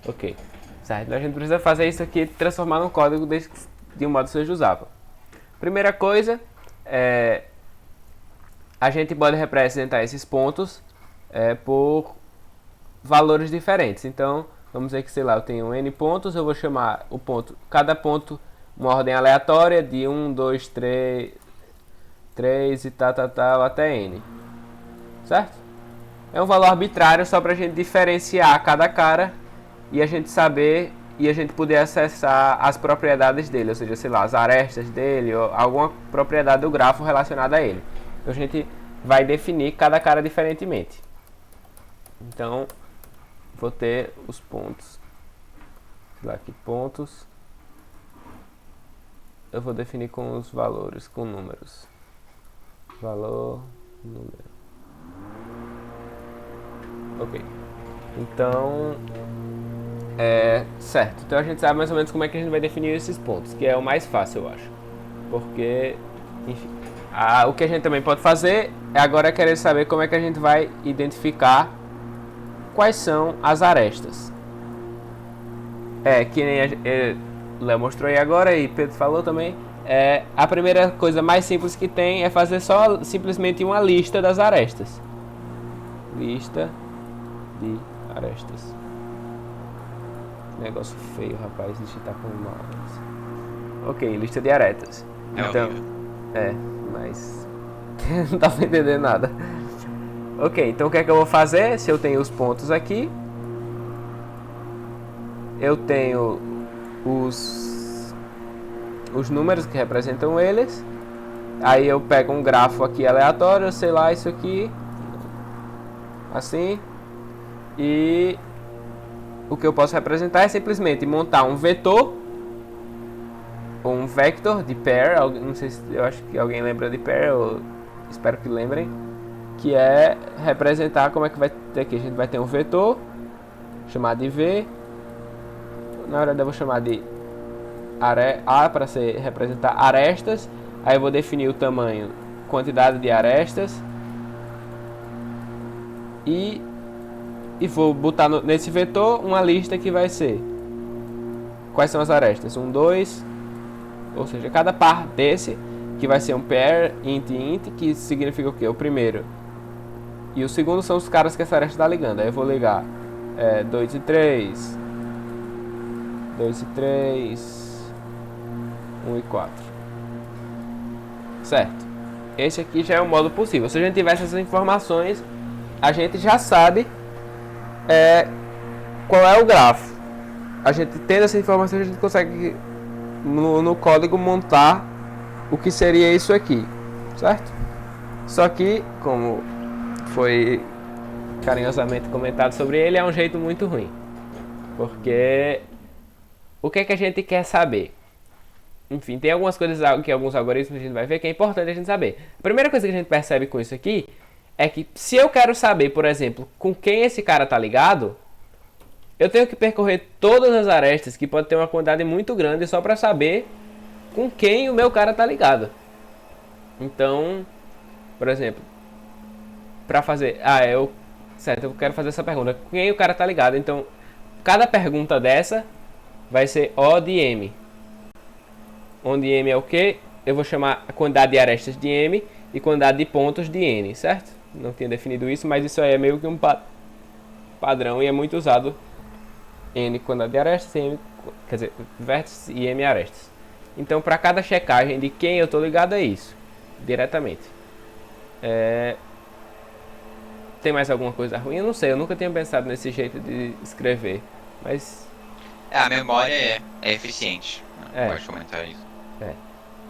Ok. Certo. A gente precisa fazer isso aqui, transformar num código de um modo que seja usável. Primeira coisa, a gente pode representar esses pontos por valores diferentes. Então, vamos dizer que, sei lá, eu tenho n pontos, eu vou chamar o ponto, cada ponto uma ordem aleatória de 1, 2, 3 e tal, até n. Certo? É um valor arbitrário só para a gente diferenciar cada cara e a gente saber e a gente poder acessar as propriedades dele, ou seja, sei lá, as arestas dele ou alguma propriedade do grafo relacionada a ele. Então a gente vai definir cada cara diferentemente. Então, vou ter os pontos. Lá aqui, pontos. Eu vou definir com os valores, com números. Valor, número. Ok. Então, certo. Então a gente sabe mais ou menos como é que a gente vai definir esses pontos, que é o mais fácil, eu acho. Porque, enfim. O que a gente também pode fazer é agora querer saber como é que a gente vai identificar quais são as arestas. Que nem Léo mostrou aí agora e Pedro falou também. A primeira coisa mais simples que tem é fazer só simplesmente uma lista das arestas. Lista de arestas. Negócio feio, rapaz, digitar com o mouse. Ok, lista de arestas. Então, mas não tá pra entender nada. Ok, então o que é que eu vou fazer? Se eu tenho os pontos aqui, eu tenho os números que representam eles. Aí eu pego um grafo aqui aleatório, sei lá, isso aqui, assim. E o que eu posso representar é simplesmente montar um vetor ou um vector de pair. Não sei se eu acho que alguém lembra de pair, eu espero que lembrem, que é representar como é que vai ter aqui. A gente vai ter um vetor chamado de V. Na verdade eu vou chamar de A para representar arestas. Aí eu vou definir o tamanho, quantidade de arestas. E vou botar nesse vetor uma lista que vai ser quais são as arestas. 1, 2, ou seja, cada par desse, que vai ser um pair int, que significa o quê? O primeiro e o segundo são os caras que essa aresta está ligando. Aí eu vou ligar 2 e 3, 2 e 3, 1 e 4. Certo. Esse aqui já é o modo possível. Se a gente tivesse essas informações, a gente já sabe qual é o grafo. A gente tendo essa informação, a gente consegue no código montar o que seria isso aqui, certo? Só que, como foi carinhosamente comentado sobre ele, é um jeito muito ruim. Porque o que é que a gente quer saber? Enfim, tem algumas coisas que alguns algoritmos a gente vai ver que é importante a gente saber. A primeira coisa que a gente percebe com isso aqui é que se eu quero saber, por exemplo, com quem esse cara tá ligado, eu tenho que percorrer todas as arestas, que pode ter uma quantidade muito grande, só para saber com quem o meu cara tá ligado. Então, por exemplo, para fazer, eu quero fazer essa pergunta, com quem o cara tá ligado? Então, cada pergunta dessa vai ser O de M. Onde M é o que? Eu vou chamar a quantidade de arestas de M e quantidade de pontos de N, certo? Não tinha definido isso, mas isso aí é meio que um padrão e é muito usado. N quantidade de arestas, M, quer dizer, vértices e M arestas. Então, para cada checagem de quem eu estou ligado é isso, diretamente. Tem mais alguma coisa ruim? Eu não sei, eu nunca tinha pensado nesse jeito de escrever, mas... A memória é eficiente. Pode comentar isso.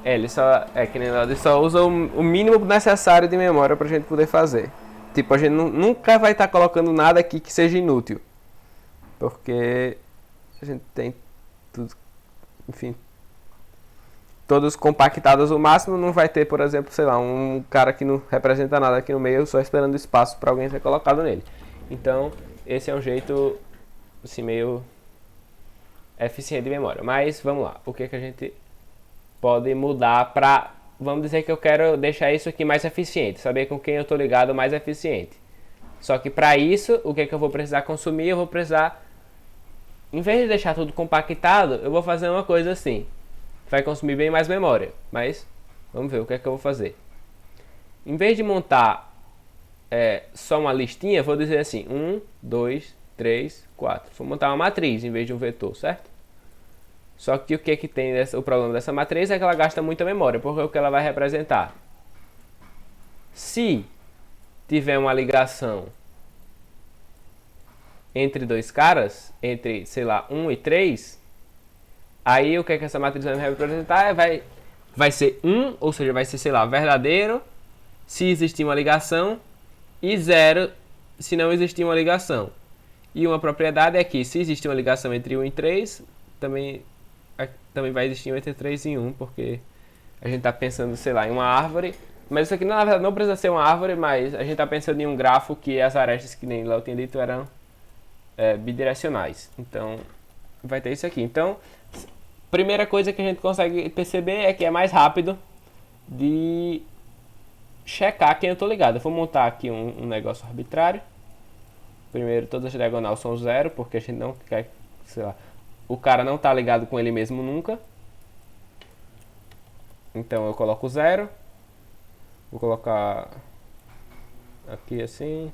Ele só, que nem ele só usa o mínimo necessário de memória pra gente poder fazer. Tipo, a gente nunca vai estar colocando nada aqui que seja inútil. Porque a gente tem tudo, enfim, todos compactados o máximo. Não vai ter, por exemplo, sei lá, um cara que não representa nada aqui no meio, só esperando espaço para alguém ser colocado nele. Então, esse é um jeito, assim, meio eficiente de memória. Mas, vamos lá, o que a gente pode mudar para, vamos dizer que eu quero deixar isso aqui mais eficiente, saber com quem eu estou ligado mais eficiente. Só que para isso, o que eu vou precisar consumir? Eu vou precisar, em vez de deixar tudo compactado, eu vou fazer uma coisa assim. Vai consumir bem mais memória, mas vamos ver o que eu vou fazer. Em vez de montar só uma listinha, vou dizer assim, 1, 2, 3, 4. Vou montar uma matriz em vez de um vetor, certo? Só que o que tem o problema dessa matriz é que ela gasta muita memória, porque o que ela vai representar? Se tiver uma ligação entre dois caras, entre, sei lá, 1 e 3, aí o que essa matriz vai representar vai ser 1, ou seja, vai ser, sei lá, verdadeiro, se existir uma ligação, e 0 se não existir uma ligação. E uma propriedade é que se existe uma ligação entre 1 e 3, também vai existir uma entre 3 e 1, porque a gente está pensando, sei lá, em uma árvore. Mas isso aqui na verdade não precisa ser uma árvore, mas a gente está pensando em um grafo que as arestas, que nem lá eu tinha dito, eram bidirecionais. Então vai ter isso aqui. Então, primeira coisa que a gente consegue perceber é que é mais rápido de checar quem eu tô ligado. Eu vou montar aqui um negócio arbitrário. Primeiro, todas as diagonais são 0, porque a gente não quer, sei lá, o cara não tá ligado com ele mesmo nunca. Então eu coloco 0. Vou colocar aqui assim.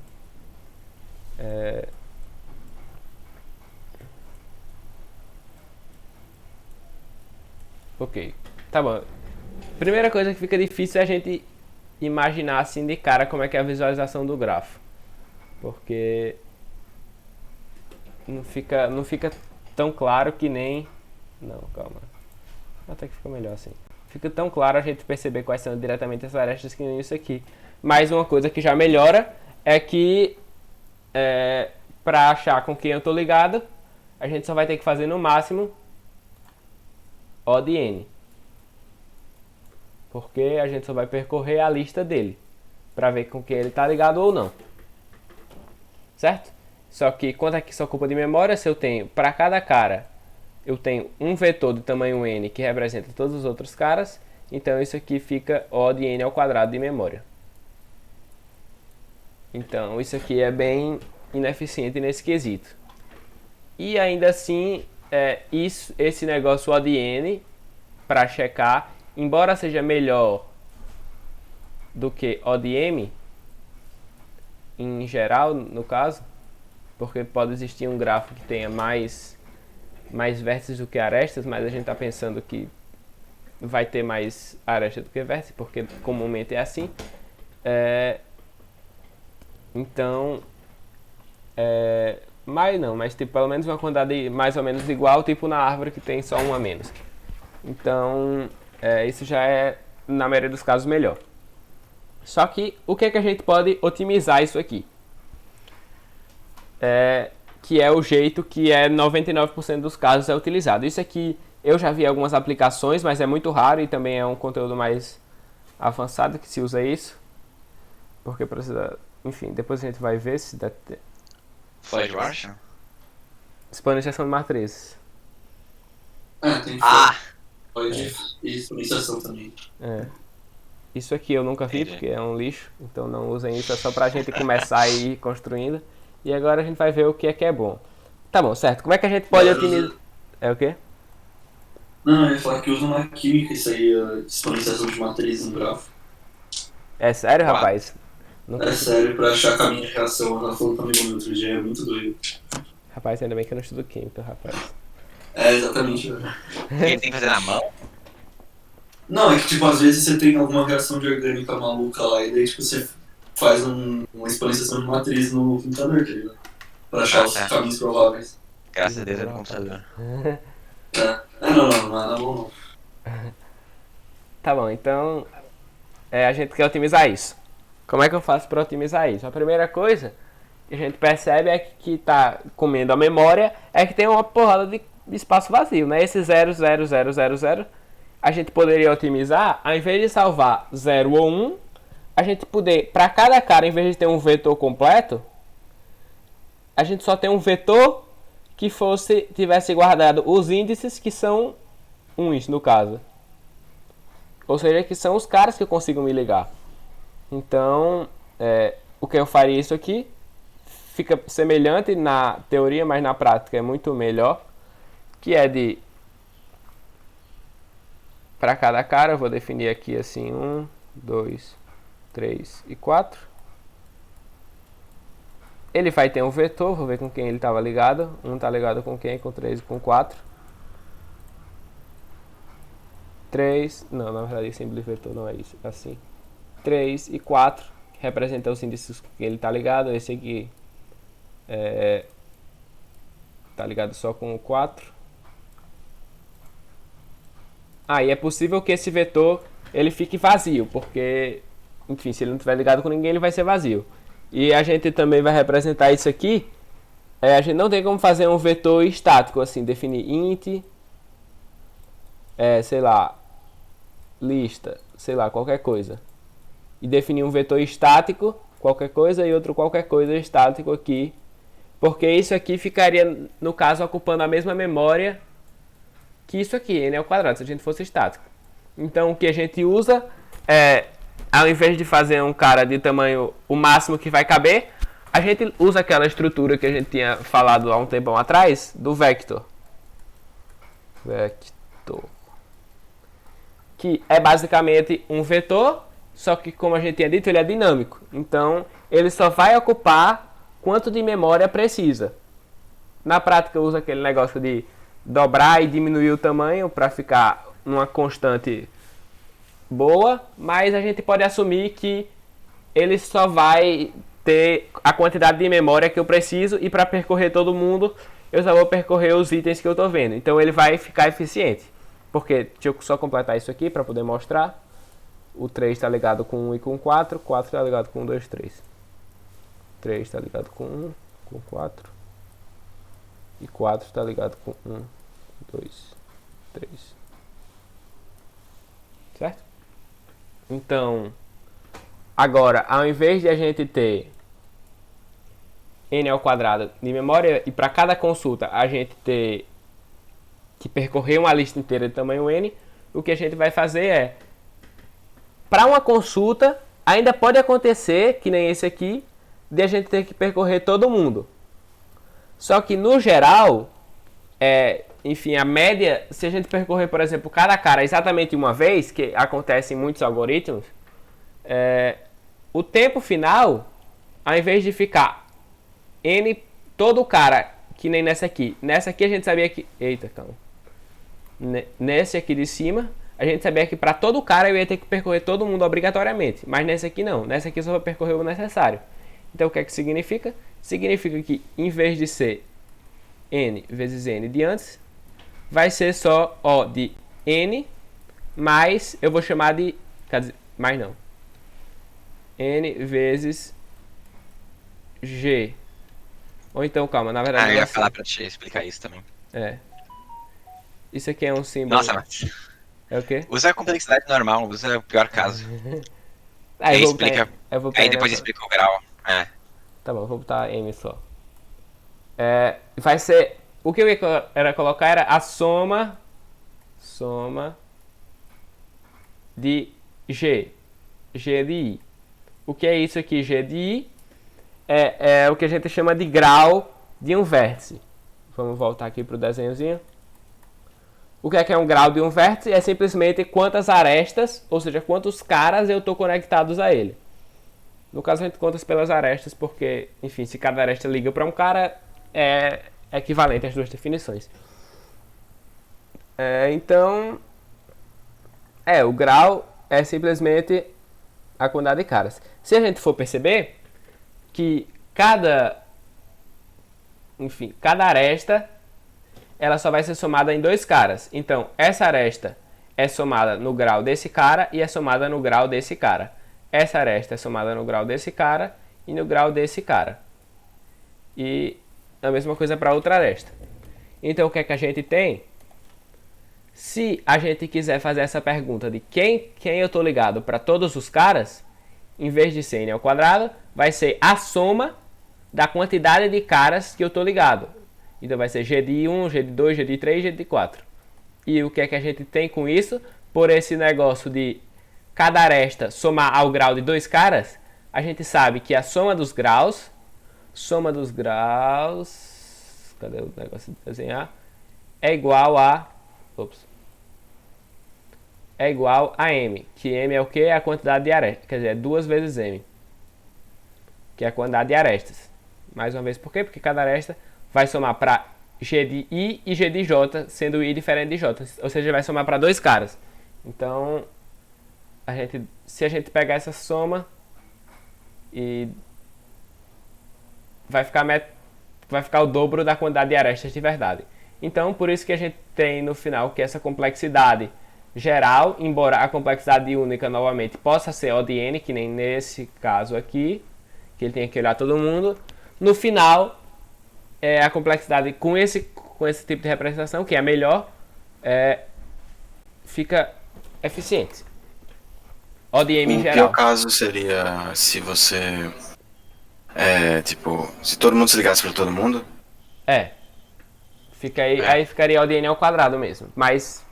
Ok, tá bom. Primeira coisa que fica difícil é a gente imaginar assim de cara como é que é a visualização do grafo. Porque não fica tão claro que nem... Não, calma. Até que fica melhor assim. Fica tão claro a gente perceber quais são diretamente as arestas que nem isso aqui. Mas uma coisa que já melhora é que para achar com quem eu tô ligado, a gente só vai ter que fazer no máximo O de N. Porque a gente só vai percorrer a lista dele para ver com quem ele tá ligado ou não. Certo? Só que quanto aqui se ocupa de memória, se eu tenho para cada cara, eu tenho um vetor de tamanho n que representa todos os outros caras, então isso aqui fica O de n ao quadrado de memória. Então isso aqui é bem ineficiente nesse quesito. E ainda assim, esse negócio O de n, para checar, embora seja melhor do que O de m, em geral, no caso, porque pode existir um grafo que tenha mais vértices do que arestas, mas a gente está pensando que vai ter mais arestas do que vértices, porque comumente é assim. Então, mas tipo, pelo menos uma quantidade mais ou menos igual, tipo na árvore que tem só um a menos. Então, isso já é, na maioria dos casos, melhor. Só que, o que é que a gente pode otimizar isso aqui? Que é o jeito que 99% dos casos é utilizado. Isso aqui eu já vi algumas aplicações, mas é muito raro e também é um conteúdo mais avançado que se usa isso. Porque precisa... Enfim, depois a gente vai ver se dá... Floyd Marshall? Exponenciação de matrizes. Tem Floyd e exponenciação também. Isso aqui eu nunca vi, porque é um lixo. Então não usem isso, é só pra gente começar a ir construindo. E agora a gente vai ver o que é bom. Tá bom, certo. Como é que a gente pode otimizar... É o quê? Não, eu ia falar que usa uma química isso aí, a exponenciação de matriz no grafo. É sério, rapaz? É sério, pra achar caminho de reação. Ela falou comigo no outro dia, é muito doido. Rapaz, ainda bem que eu não estudo química, rapaz. Exatamente. Ele tem que fazer na mão? Não, é que tipo, às vezes você tem alguma reação de orgânica maluca lá, e daí tipo, você faz uma exponenciação de matriz no computador, tá ligado? Pra achar os caminhos prováveis. Graças a Deus é no computador. Não é bom não. Tá bom, então a gente quer otimizar isso. Como é que eu faço para otimizar isso? A primeira coisa que a gente percebe é que tá comendo a memória, é que tem uma porrada de espaço vazio, né? Esse 0, 0, 0, 0, 0, a gente poderia otimizar, ao invés de salvar 0 ou 1, a gente poder, para cada cara, em vez de ter um vetor completo, a gente só tem um vetor que tivesse guardado os índices que são uns, no caso. Ou seja, que são os caras que eu consigo me ligar. Então, o que eu faria isso aqui fica semelhante na teoria, mas na prática é muito melhor, que é de, para cada cara, eu vou definir aqui assim 1, 2, 3 e 4. Ele vai ter um vetor, vou ver com quem ele estava ligado. 1 está ligado com quem? Com 3 e com 4. 3, não, na verdade símbolo de vetor não é isso, é assim. 3 e 4, que representam os índices que ele está ligado. Esse aqui está ligado só com o 4. E é possível que esse vetor ele fique vazio, porque, enfim, se ele não estiver ligado com ninguém, ele vai ser vazio. E a gente também vai representar isso aqui. A gente não tem como fazer um vetor estático, assim, definir int, sei lá, lista, sei lá, qualquer coisa. E definir um vetor estático, qualquer coisa, e outro qualquer coisa estático aqui. Porque isso aqui ficaria, no caso, ocupando a mesma memória que isso aqui, n ao quadrado, se a gente fosse estático. Então o que a gente usa é, ao invés de fazer um cara de tamanho o máximo que vai caber, a gente usa aquela estrutura que a gente tinha falado há um tempão atrás, do vector. Vector. Que é basicamente um vetor, só que como a gente tinha dito, ele é dinâmico. Então ele só vai ocupar quanto de memória precisa. Na prática usa aquele negócio de dobrar e diminuir o tamanho para ficar numa constante boa, mas a gente pode assumir que ele só vai ter a quantidade de memória que eu preciso e para percorrer todo mundo eu só vou percorrer os itens que eu estou vendo. Então ele vai ficar eficiente. Porque, deixa eu só completar isso aqui para poder mostrar. O 3 está ligado com 1 e com 4, 4 está ligado com 1, 2, 3. 3 está ligado com 1, com 4. E 4 está ligado com 1, 2, 3. Certo? Então, agora, ao invés de a gente ter n ao quadrado de memória, e para cada consulta a gente ter que percorrer uma lista inteira de tamanho n, o que a gente vai fazer é, para uma consulta, ainda pode acontecer, que nem esse aqui, de a gente ter que percorrer todo mundo. Só que, no geral, enfim, a média, se a gente percorrer, por exemplo, cada cara exatamente uma vez, que acontece em muitos algoritmos, o tempo final, ao invés de ficar n, todo cara, que nem nessa aqui a gente sabia que... Eita, calma. Nesse aqui de cima, a gente sabia que para todo cara eu ia ter que percorrer todo mundo obrigatoriamente. Mas nesse aqui não. Nesse aqui eu só vou percorrer o necessário. Então o que é que significa? Significa que em vez de ser n vezes n de antes, vai ser só O de n mais, eu vou chamar de, quer dizer, mais não, n vezes g. Ou então, calma, na verdade... eu ia falar pra te explicar isso também. Isso aqui é um símbolo... Nossa, mas... É o quê? Usa a complexidade normal, usa o pior caso. Aí explica... botar aí depois explica o grau. Tá bom, vou botar m só. Vai ser... O que eu ia colocar era a soma de g. G de i. O que é isso aqui, g de i? É o que a gente chama de grau de um vértice. Vamos voltar aqui para o desenhozinho. O que é um grau de um vértice? É simplesmente quantas arestas, ou seja, quantos caras eu estou conectados a ele. No caso a gente conta pelas arestas porque, enfim, se cada aresta liga para um cara, é equivalente às duas definições. Então, o grau é simplesmente a quantidade de caras. Se a gente for perceber que cada aresta ela só vai ser somada em dois caras. Então, essa aresta é somada no grau desse cara e é somada no grau desse cara. Essa aresta é somada no grau desse cara e no grau desse cara. E a mesma coisa para outra aresta. Então, o que é que a gente tem? Se a gente quiser fazer essa pergunta de quem eu estou ligado para todos os caras, em vez de ser n ao quadrado, vai ser a soma da quantidade de caras que eu estou ligado. Então vai ser g de 1, g de 2, g de 3, g de 4. E o que é que a gente tem com isso? Por esse negócio de cada aresta somar ao grau de dois caras, a gente sabe que a soma dos graus, cadê o negócio de desenhar? É igual a m, que m é o que? É a quantidade de arestas, quer dizer, é 2 vezes m, que é a quantidade de arestas. Mais uma vez, por quê? Porque cada aresta vai somar para g de i e g de j, sendo i diferente de j, ou seja, vai somar para dois caras. Então, se a gente pegar essa soma, e vai ficar o dobro da quantidade de arestas de verdade. Então, por isso que a gente tem no final que essa complexidade geral, embora a complexidade única novamente possa ser O de n, que nem nesse caso aqui, que ele tenha que olhar todo mundo. No final, a complexidade com esse tipo de representação, que é melhor, fica eficiente. ODM em O pior geral. caso seria se você. Se todo mundo se ligasse pra todo mundo. Aí ficaria ODN ao quadrado mesmo. Mas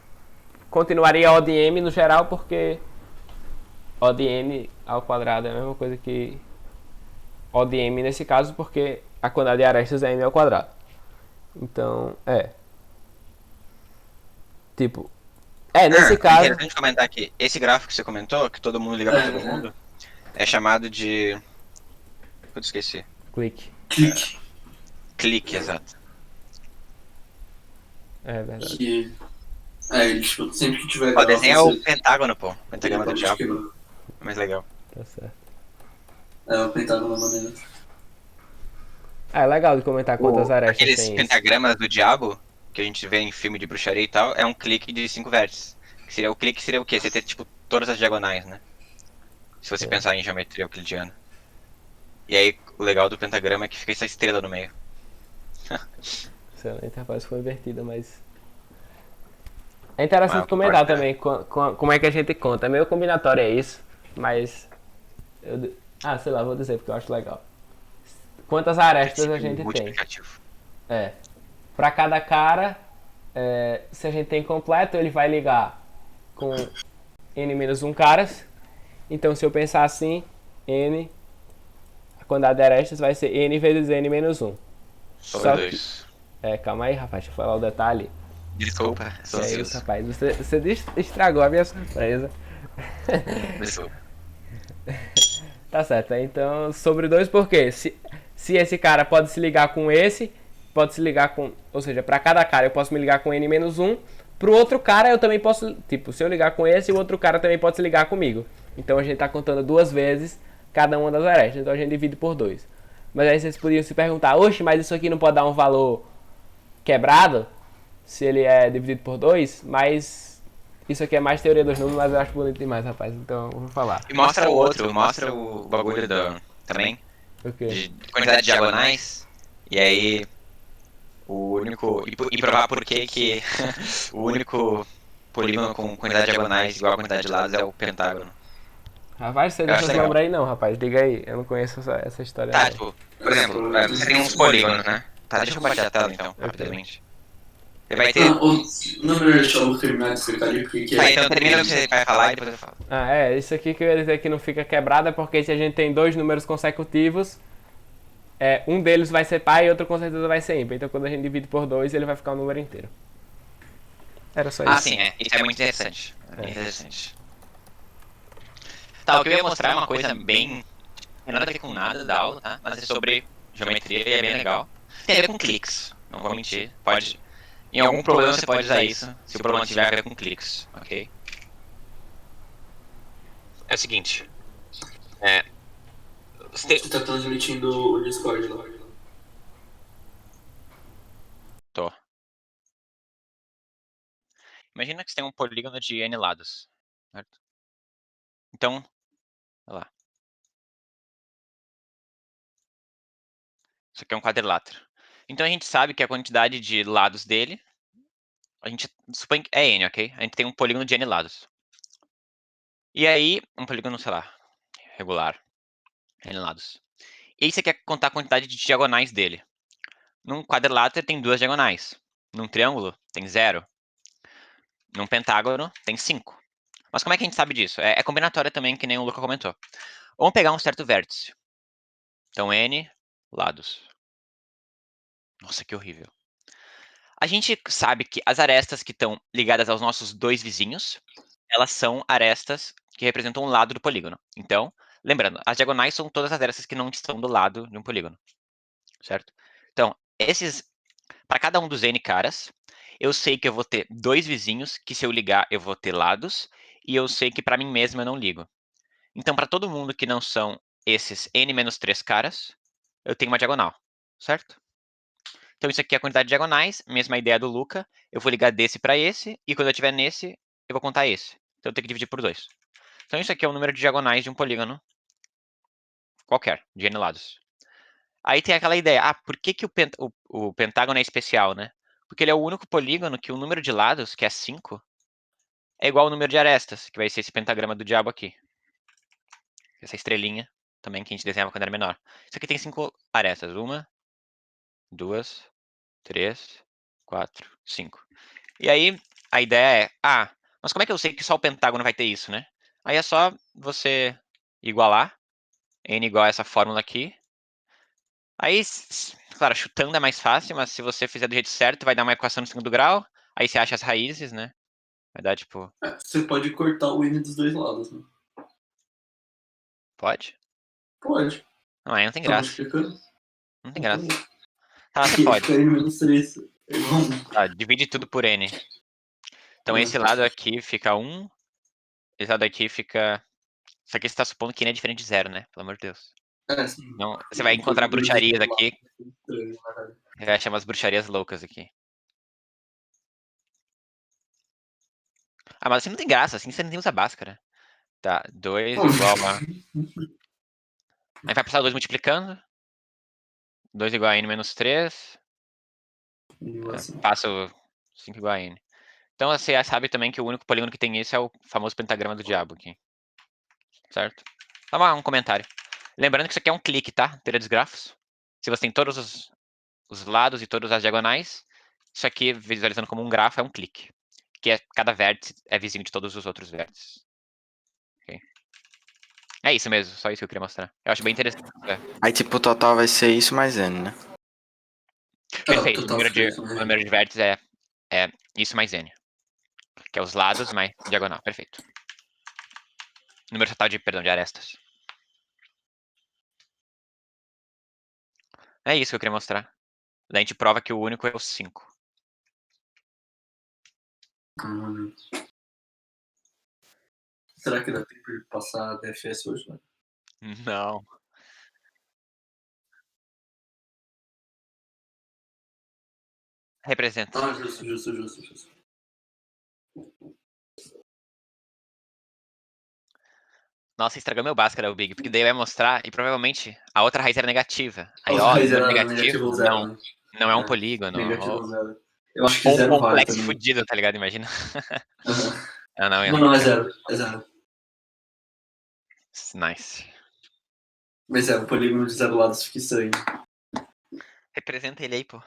continuaria ODM no geral, porque ODN ao quadrado é a mesma coisa que ODM nesse caso, porque a quantidade de arestas é M ao quadrado. Então, tipo, nesse É caso, interessante comentar que esse gráfico que você comentou, que todo mundo liga pra todo mundo, é chamado de... Eu esqueci. clique. Clique, exato. É verdade. Que. Tipo, sempre que tiver Ó, desenha o você- pentágono, pô. Pentagrama do Pode diabo. quebrar. É mais legal. Tá certo. O pentágono na maneira. É legal de comentar quantas arestas Aqueles tem isso. pentagramas do diabo, que a gente vê em filme de bruxaria e tal, é um clique de 5 vértices. O clique seria o quê? Você ter, tipo, todas as diagonais, né? Se você pensar em geometria euclidiana. E aí, o legal do pentagrama é que fica essa estrela no meio. Excelente, rapaz, foi invertida, mas... É interessante eu comentar concordo, também como é que a gente conta. É meio combinatório isso, mas... sei lá, vou dizer porque eu acho legal. Quantas arestas a gente tem? Multiplicativo. Pra cada cara, se a gente tem completo, ele vai ligar com n-1 caras. Então, se eu pensar assim, n, a quantidade de arestas vai ser n vezes n-1. Sobre 2. Calma aí, rapaz, deixa eu falar o detalhe. Desculpa, sou É ansioso. isso, rapaz. Você estragou a minha surpresa. Desculpa. Tá certo, então sobre 2 por quê? Se esse cara pode se ligar com esse, pode se ligar com... Ou seja, pra cada cara eu posso me ligar com n-1. Pro outro cara eu também posso... Tipo, se eu ligar com esse, o outro cara também pode se ligar comigo. Então a gente tá contando 2 vezes cada uma das arestas. Então a gente divide por 2. Mas aí vocês podiam se perguntar, oxe, mas isso aqui não pode dar um valor quebrado? Se ele é dividido por 2? Mas isso aqui é mais teoria dos números, mas eu acho bonito demais, rapaz. Então eu vou falar. E mostra o outro, mostra o bagulho também, O quê? de quantidade de diagonais, e aí o único... E provar por que o único polígono com quantidade de diagonais igual a quantidade de lados é o pentágono. Rapaz, você Eu deixa acho essa legal. lombra aí não, rapaz. Diga aí, eu não conheço essa história. Tá, não. tipo, por exemplo, você tem uns polígonos, né? Tá, deixa eu compartilhar a tela então, rapidamente. Você vai ter... Não é melhor deixar o terminar de explicar ali porque Tá, então termina o que você vai falar e depois eu falo. Isso aqui que eu ia dizer que não fica quebrado é porque se a gente tem 2 números consecutivos, um deles vai ser par e outro com certeza vai ser ímpar. Então quando a gente divide por 2, ele vai ficar o número inteiro. Era só isso. Ah, sim, isso é muito interessante. É bem interessante. Tá, o que eu ia mostrar é uma coisa bem... Não tem nada a ver com nada da aula, tá? Mas é sobre geometria e é bem legal. Tem a ver com cliques, não vou mentir. Pode... Em algum problema você pode usar isso, se o problema tiver a ver com cliques, ok? É o seguinte. você tá transmitindo o Discord lá. Tô. Imagina que você tem um polígono de n lados, certo? Então, olha lá. Isso aqui é um quadrilátero. Então a gente sabe que a quantidade de lados dele, a gente supõe que é n, ok? A gente tem um polígono de n lados. E aí, um polígono, sei lá, regular, n lados. E aí você quer contar a quantidade de diagonais dele. Num quadrilátero tem 2 diagonais. Num triângulo tem 0. Num pentágono tem 5. Mas como é que a gente sabe disso? É combinatória também, que nem o Luca comentou. Vamos pegar um certo vértice. Então, n lados. Nossa, que horrível. A gente sabe que as arestas que estão ligadas aos nossos 2 vizinhos, elas são arestas que representam um lado do polígono. Então, lembrando, as diagonais são todas as arestas que não estão do lado de um polígono. Certo? Então, para cada um dos n caras, eu sei que eu vou ter 2 vizinhos, que se eu ligar eu vou ter lados, e eu sei que para mim mesmo eu não ligo. Então, para todo mundo que não são esses n-3 caras, eu tenho uma diagonal, certo? Então, isso aqui é a quantidade de diagonais, mesma ideia do Luca. Eu vou ligar desse para esse, e quando eu tiver nesse, eu vou contar esse. Então, eu tenho que dividir por 2. Então, isso aqui é o número de diagonais de um polígono qualquer, de N lados. Aí tem aquela ideia, por que, que o pentágono é especial, né? Porque ele é o único polígono que o número de lados, que é 5, é igual ao número de arestas, que vai ser esse pentagrama do diabo aqui. Essa estrelinha também que a gente desenhava quando era menor. Isso aqui tem 5 arestas. 1, 2, 3, 4, 5. E aí, a ideia é, mas como é que eu sei que só o pentágono vai ter isso, né? Aí é só você igualar, n igual a essa fórmula aqui. Aí, claro, chutando é mais fácil, mas se você fizer do jeito certo, vai dar uma equação no segundo grau. Aí você acha as raízes, né? Vai dar, tipo... Você pode cortar o n dos dois lados, né? Pode? Pode. Não, aí não tem Tá graça. multiplicando? Não tem Então, graça. Tá, você aqui pode. fica n menos 3. É igual 1. Tá, divide tudo por n. Então esse lado aqui fica 1. Esse lado aqui fica... Isso aqui você tá supondo que n é diferente de 0, né? Pelo amor de Deus. É, sim. Não, você vai O encontrar polígono de bruxarias lado aqui. é estranho, na verdade. Você vai achar umas bruxarias loucas aqui. Mas assim não tem graça. Assim você não usa Bhaskara. Tá, 2 igual a... Aí vai passar o 2 multiplicando. 2 igual a n menos 3. Animação. Passa o 5 igual a n. Então você já sabe também que o único polígono que tem isso é o famoso pentagrama do diabo aqui. Certo? Só um comentário. Lembrando que isso aqui é um clique, tá? Teoria dos grafos. Se você tem todos os lados e todas as diagonais, isso aqui, visualizando como um grafo, é um clique. Que é cada vértice é vizinho de todos os outros vértices. Ok? É isso mesmo, só isso que eu queria mostrar. Eu acho bem interessante. Aí, tipo, o total vai ser isso mais N, né? Ah, Perfeito. O total número fica de, isso, o né? número de vértices é isso mais n. Que é os lados mais diagonal. Perfeito. Número total de arestas. É isso que eu queria mostrar. Daí a gente prova que o único é o 5. Hum. Será que dá tempo de passar a DFS hoje, né? Não. Representa. Ah, justo. Nossa, estragou meu Bhaskara, o Big, porque daí vai mostrar e provavelmente a outra raiz era negativa. A Aí, outra raiz número era negativo? negativo ou zero, Não. né? Não é um É, polígono. negativo Ou, ou zero. Eu acho que ou um zero vale complexo também. fudido, tá ligado? Imagina. Aham. Ah, não, Não, é zero. É zero. Nice. Mas o polígono de zero lados fica estranho. Representa ele aí, pô.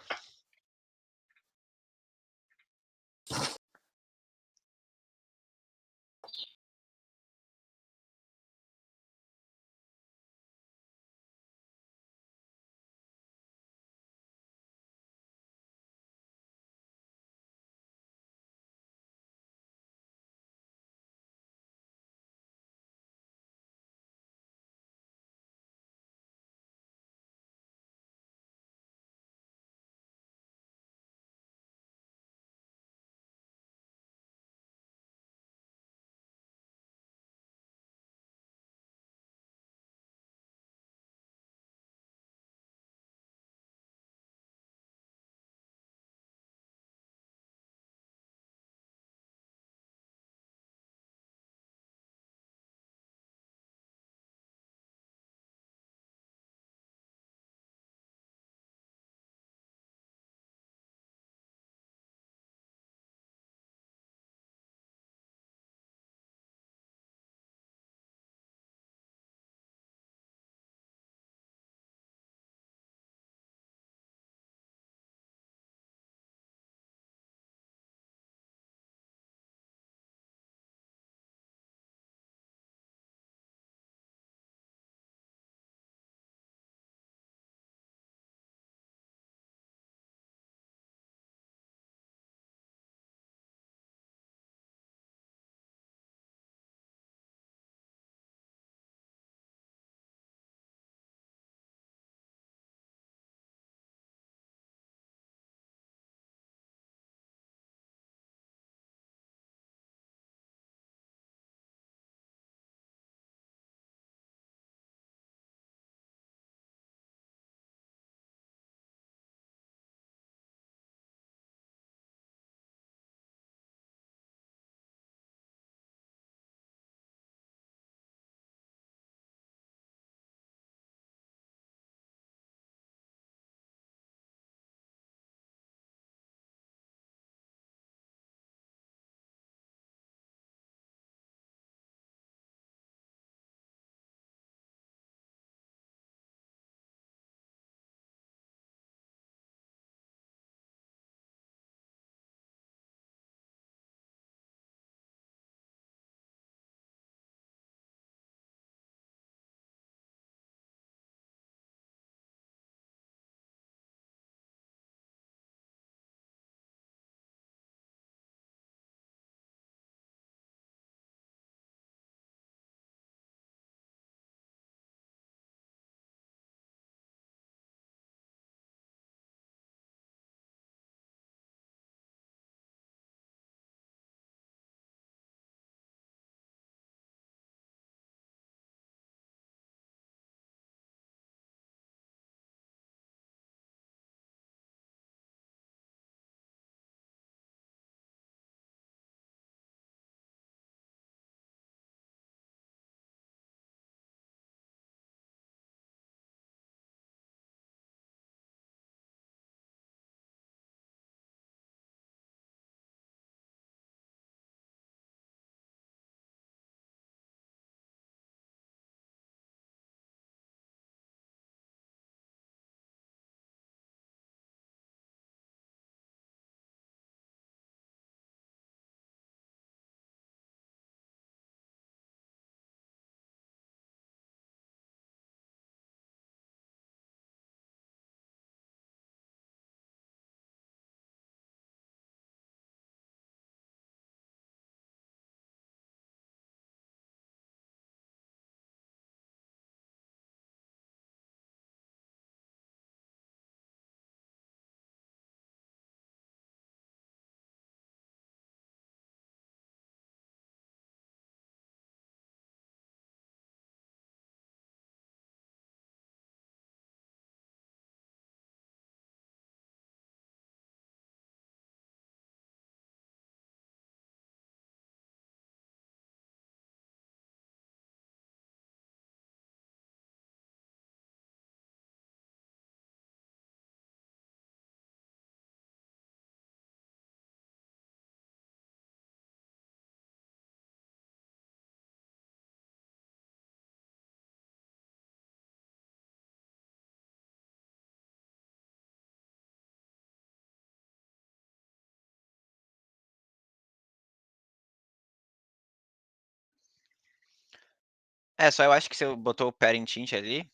Só eu acho que você botou o parent int ali,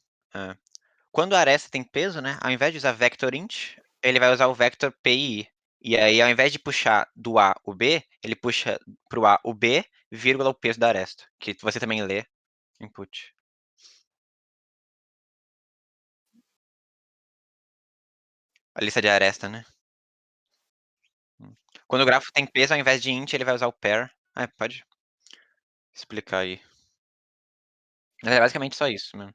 quando a aresta tem peso, né, ao invés de usar vector int, ele vai usar o vector PI. E aí, ao invés de puxar do A o B, ele puxa pro A o B, vírgula o peso da aresta, que você também lê input. A lista de aresta, né? Quando o grafo tem peso, ao invés de int, ele vai usar o pair. Pode explicar aí. Mas é basicamente só isso mesmo.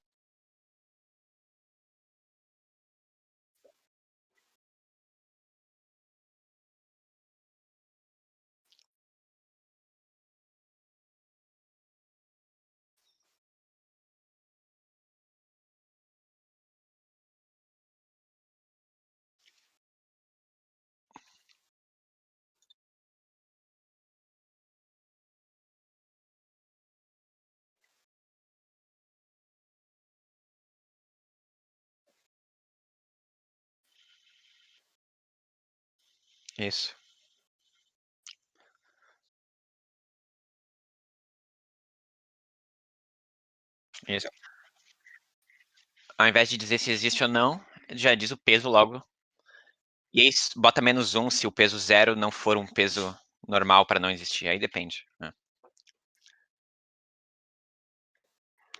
Isso. Isso. Ao invés de dizer se existe ou não, já diz o peso logo. E aí bota -1 se o peso 0 não for um peso normal para não existir. Aí depende, né?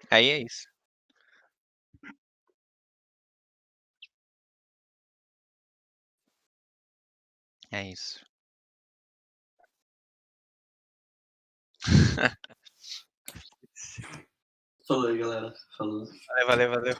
Aí é isso. É isso. Falou aí, galera. Falou. Valeu.